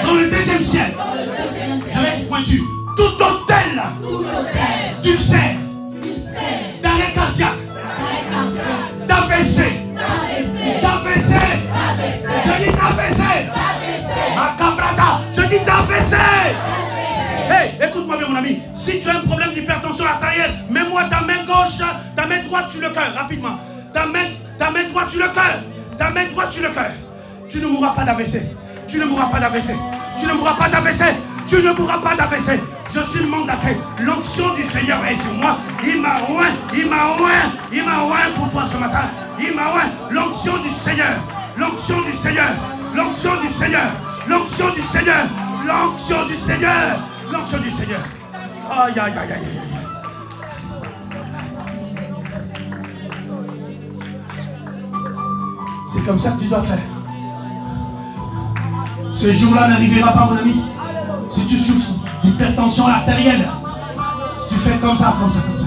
[SPEAKER 1] dans le 2e ciel. Je vais être pointu. Tout hôtel d'ulcère, d'arrêt cardiaque, d'AVC, je dis d'AVC, Macabrata, je dis d'AVC. Hey, écoute-moi bien mon ami, si tu as un problème d'hypertension artérielle, mets-moi ta main gauche, ta main droite sur le cœur, rapidement. Ta main droite sur le cœur, ta main droite sur le cœur. Tu ne mourras pas d'AVC, tu ne mourras pas d'AVC, tu ne mourras pas d'AVC, tu ne mourras pas d'AVC. Je suis mandaté. L'onction du Seigneur est sur moi. Il m'a oint pour toi ce matin. Il m'a oint. L'onction du Seigneur. L'onction du Seigneur. L'onction du Seigneur. L'onction du Seigneur. L'onction du Seigneur. L'onction du Seigneur. Aïe, aïe, aïe, aïe, aïe. C'est comme ça que tu dois faire. Ce jour-là n'arrivera pas, mon ami. Si tu souffres d'hypertension artérielle, si tu fais comme ça, comme ça, comme ça,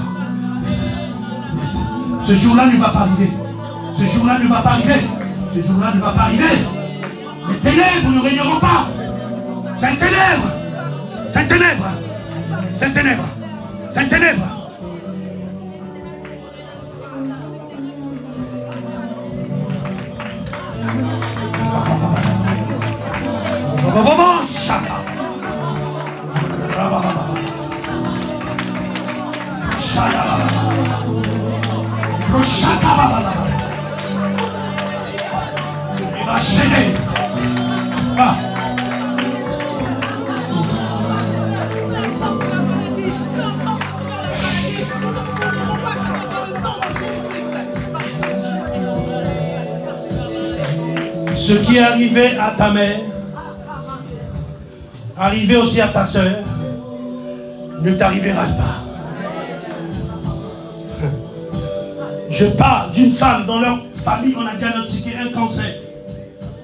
[SPEAKER 1] ce jour-là ne va pas arriver. Ce jour-là ne va pas arriver. Ce jour-là ne va pas arriver. Les ténèbres ne régneront pas. C'est ténèbres. C'est ténèbres. C'est ténèbres. C'est ténèbres. Il va gêner. Ah. Ce qui est arrivé à ta mère, arrivé aussi à ta soeur, ne t'arrivera pas. Je parle d'une femme dans leur famille, on a diagnostiqué un cancer.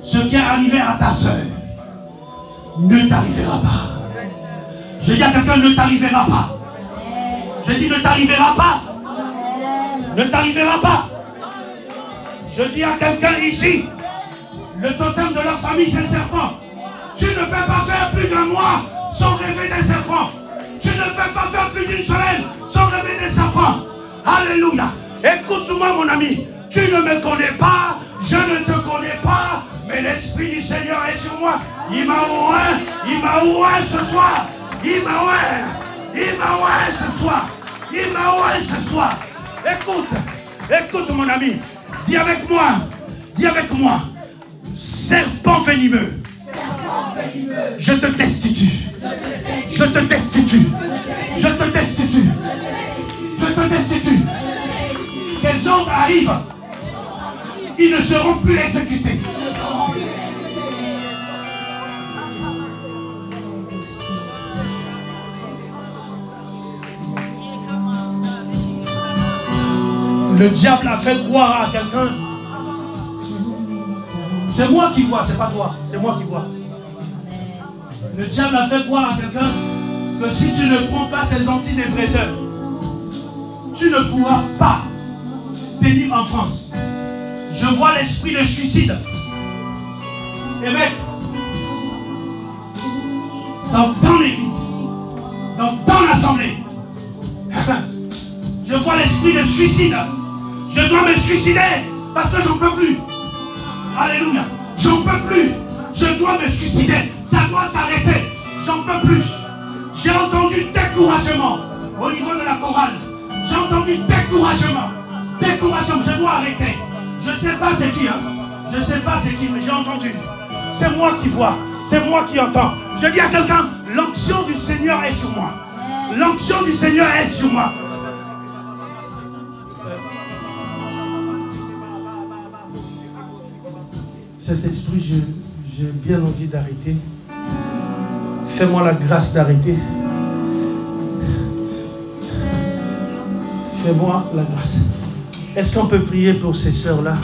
[SPEAKER 1] Ce qui est arrivé à ta soeur ne t'arrivera pas. Je dis à quelqu'un, ne t'arrivera pas. Je dis, ne t'arrivera pas. Ne t'arrivera pas. Je dis à quelqu'un ici, le totem de leur famille, c'est le serpent. Tu ne peux pas faire plus d'un mois sans rêver des serpents. Tu ne peux pas faire plus d'une semaine sans rêver des serpents. Alléluia. Écoute-moi, mon ami. Tu ne me connais pas, je ne te connais pas, mais l'Esprit du Seigneur est sur moi. Il m'a ouvert ce soir. Il m'a ouvert ce soir. Il m'a ouvert ce soir. Écoute mon ami. Dis avec moi. Serpent venimeux. Je te destitue. Je te destitue. Je te destitue. Je te destitue. Les ordres arrivent. Ils ne seront plus exécutés. Le diable a fait croire à quelqu'un. C'est moi qui vois, c'est pas toi. C'est moi qui vois. Le diable a fait croire à quelqu'un que si tu ne prends pas ces antidépresseurs, tu ne pourras pas tenir en France. Je vois l'esprit de suicide. Et mec, dans l'église, dans l'assemblée, je vois l'esprit de suicide. Je dois me suicider parce que j'en peux plus. Alléluia. J'en peux plus. Je dois me suicider. Ça doit s'arrêter. J'en peux plus. J'ai entendu découragement au niveau de la chorale. J'ai entendu découragement. Découragement. Je dois arrêter. Je ne sais pas c'est qui. Je ne sais pas c'est qui, mais j'ai entendu. C'est moi qui vois. C'est moi qui entends. Je dis à quelqu'un, l'onction du Seigneur est sur moi. L'onction du Seigneur est sur moi. Cet esprit, j'ai bien envie d'arrêter. Fais-moi la grâce d'arrêter. Fais-moi la grâce. Est-ce qu'on peut prier pour ces sœurs-là?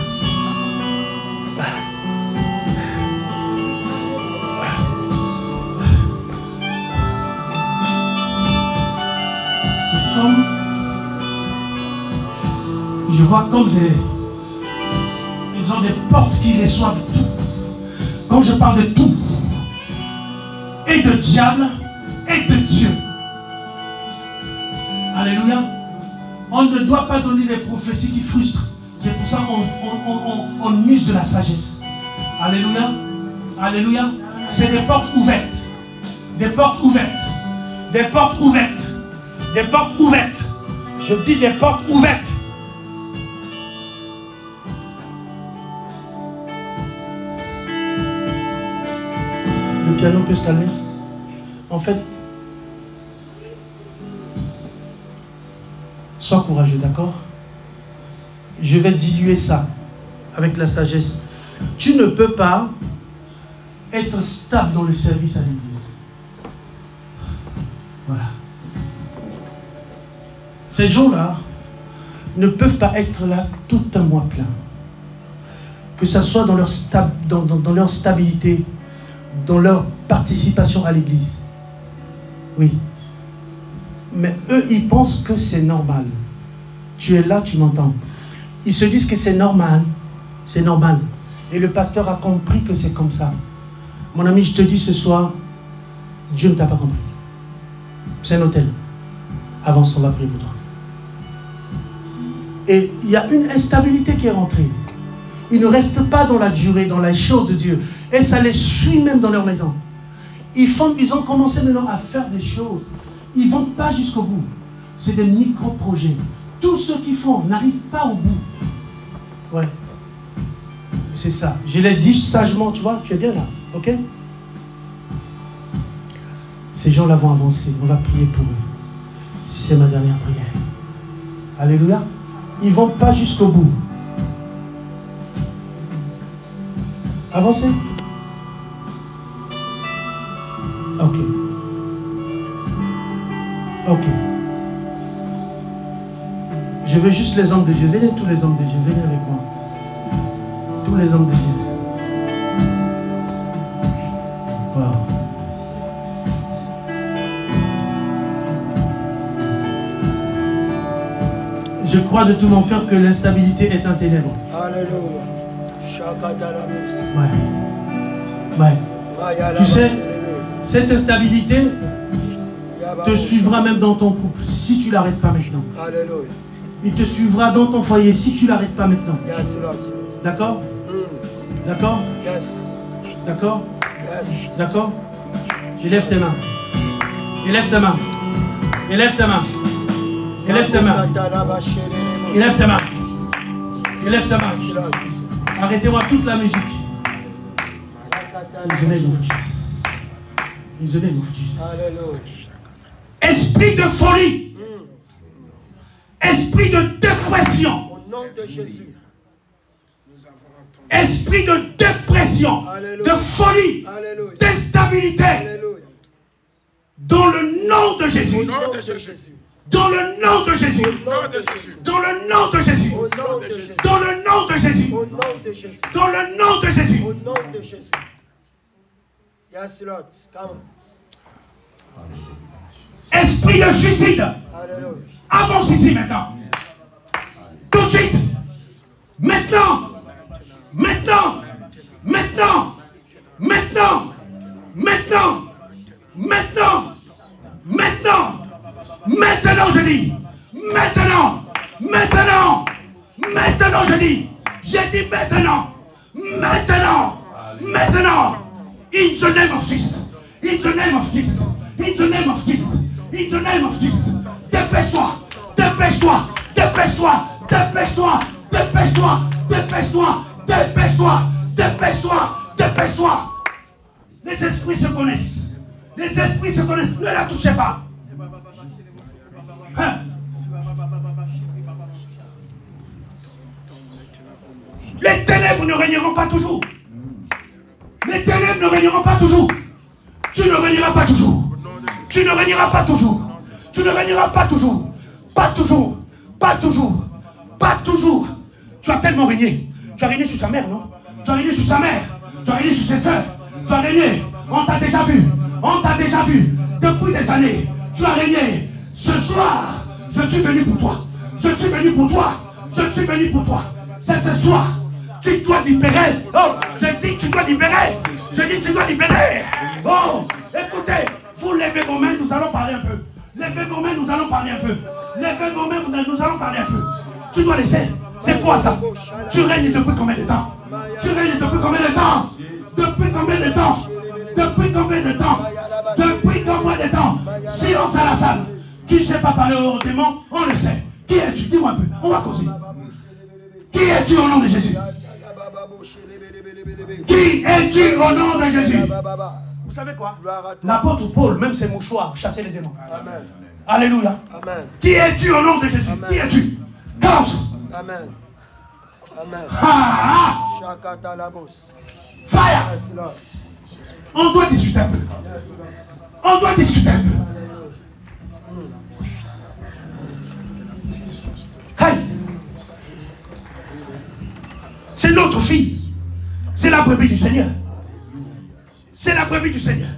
[SPEAKER 1] C'est comme... Je vois comme ils ont des portes qui reçoivent tout. Quand je parle de tout, et de diable, et de Dieu. Alléluia. On ne doit pas donner des prophéties qui frustrent. C'est pour ça qu'on use de la sagesse. Alléluia. Alléluia. C'est des portes ouvertes. Des portes ouvertes. Des portes ouvertes. Des portes ouvertes. Je dis des portes ouvertes. Le piano peut se calmer. En fait, sois courageux, d'accord? Je vais diluer ça avec la sagesse. Tu ne peux pas être stable dans le service à l'église. Voilà. Ces gens-là ne peuvent pas être là tout un mois plein. Que ce soit dans leur, dans leur stabilité, dans leur participation à l'église. Oui. Mais eux, ils pensent que c'est normal. Tu es là, tu m'entends. Ils se disent que c'est normal. C'est normal. Et le pasteur a compris que c'est comme ça. Mon ami, je te dis ce soir, Dieu ne t'a pas compris. C'est un hôtel. Avance, on va prier pour toi. Et il y a une instabilité qui est rentrée. Ils ne restent pas dans la durée, dans les choses de Dieu. Et ça les suit même dans leur maison. Ils ont commencé maintenant à faire des choses. Ils ne vont pas jusqu'au bout. C'est des micro-projets. Tous ceux qui font n'arrivent pas au bout. Ouais. C'est ça. Je l'ai dit sagement, tu vois, tu es bien là. Ok? Ces gens-là vont avancer. On va prier pour eux. C'est ma dernière prière. Alléluia. Ils ne vont pas jusqu'au bout. Avancez. Ok. Ok. Je veux juste les hommes de Dieu. Venez tous les hommes de Dieu. Venez avec moi. Tous les hommes de Dieu. Wow. Je crois de tout mon cœur que l'instabilité est un ténèbre.
[SPEAKER 4] Alléluia.
[SPEAKER 1] Ouais. Ouais. Tu sais, cette instabilité te suivra même dans ton couple si tu ne l'arrêtes pas maintenant.
[SPEAKER 4] Alléluia.
[SPEAKER 1] Il te suivra dans ton foyer si tu ne l'arrêtes pas maintenant.
[SPEAKER 4] Yes, Lord.
[SPEAKER 1] D'accord? D'accord?
[SPEAKER 4] Yes.
[SPEAKER 1] D'accord?
[SPEAKER 4] Yes.
[SPEAKER 1] D'accord? Élève tes mains. Élève tes mains. Élève tes mains. Élève tes mains. Élève tes mains. Élève tes mains. Arrêtez-moi toute la musique. In the name of Jesus. In the name of Jesus.
[SPEAKER 4] Alléluia.
[SPEAKER 1] Esprit de folie. Esprit de dépression.
[SPEAKER 4] Au nom de Jésus.
[SPEAKER 1] Esprit de dépression.
[SPEAKER 4] Alléluia.
[SPEAKER 1] De folie.
[SPEAKER 4] Alléluia.
[SPEAKER 1] D'instabilité.
[SPEAKER 4] Alléluia.
[SPEAKER 1] Dans le nom de Jésus.
[SPEAKER 4] Au nom de Jésus.
[SPEAKER 1] Dans le nom de Jésus. Dans le nom de Jésus.
[SPEAKER 4] Au nom de Jésus.
[SPEAKER 1] Dans le nom de Jésus.
[SPEAKER 4] Au nom de Jésus.
[SPEAKER 1] Dans le nom de Jésus.
[SPEAKER 4] Au nom de Jésus. Yes, Lord. Come on.
[SPEAKER 1] Esprit de suicide.
[SPEAKER 4] Alléluia.
[SPEAKER 1] Avance ici maintenant. Tout de suite. Maintenant. Maintenant. Maintenant. Maintenant. Maintenant. Maintenant. Maintenant. Maintenant, je dis. Maintenant. Maintenant. Maintenant, je dis. J'ai dit maintenant. Maintenant. Maintenant. In the name of Jesus. In the name of Jesus. In the name of Jesus. In the name of Jesus. Dépêche-toi. Dépêche-toi. Dépêche-toi. Dépêche-toi. Dépêche-toi. Dépêche-toi. Dépêche-toi. Dépêche-toi. Dépêche-toi. Les esprits se connaissent. Les esprits se connaissent. Ne la touchez pas. Hein? Les ténèbres ne régneront pas toujours. Les ténèbres ne régneront pas toujours. Tu ne régneras pas toujours. Tu ne régneras pas toujours. Tu ne régneras pas toujours. Pas toujours. Pas toujours. Pas toujours. Tu as tellement régné. Tu as régné sur sa mère, non? Tu as régné sur sa mère. Tu as régné sur ses soeurs. Tu as régné. On t'a déjà vu. On t'a déjà vu. Depuis des années. Tu as régné. Ce soir, je suis venu pour toi. Je suis venu pour toi. Je suis venu pour toi. C'est ce soir. Tu dois libérer. Oh, je dis tu dois libérer. Je dis tu dois libérer. Oh, écoutez, vous levez vos mains, nous allons parler un peu. Levez vos mains, nous allons parler un peu. Levez vos mains, nous allons parler un peu. Tu dois laisser. C'est quoi ça? Tu règnes depuis combien de temps? Tu règnes depuis combien de temps? Depuis combien de temps? Depuis combien de temps? Depuis combien de temps? Silence à la salle. Tu ne sais pas parler aux démons, on le sait. Qui es-tu? Dis-moi un peu, on va causer. Qui es-tu au nom de Jésus? Qui es-tu au nom de Jésus? Vous savez quoi? L'apôtre Paul, même ses mouchoirs, chassait les démons.
[SPEAKER 4] Amen.
[SPEAKER 1] Alléluia.
[SPEAKER 4] Amen.
[SPEAKER 1] Qui es-tu au nom de Jésus?
[SPEAKER 4] Amen.
[SPEAKER 1] Qui es-tu? Chaos.
[SPEAKER 4] Amen. Amen.
[SPEAKER 1] Ah, fire.
[SPEAKER 4] Yes, Lord.
[SPEAKER 1] On doit discuter un peu. On doit discuter un peu. Hey. C'est notre fille. C'est la brebis du Seigneur. C'est la brebis du Seigneur.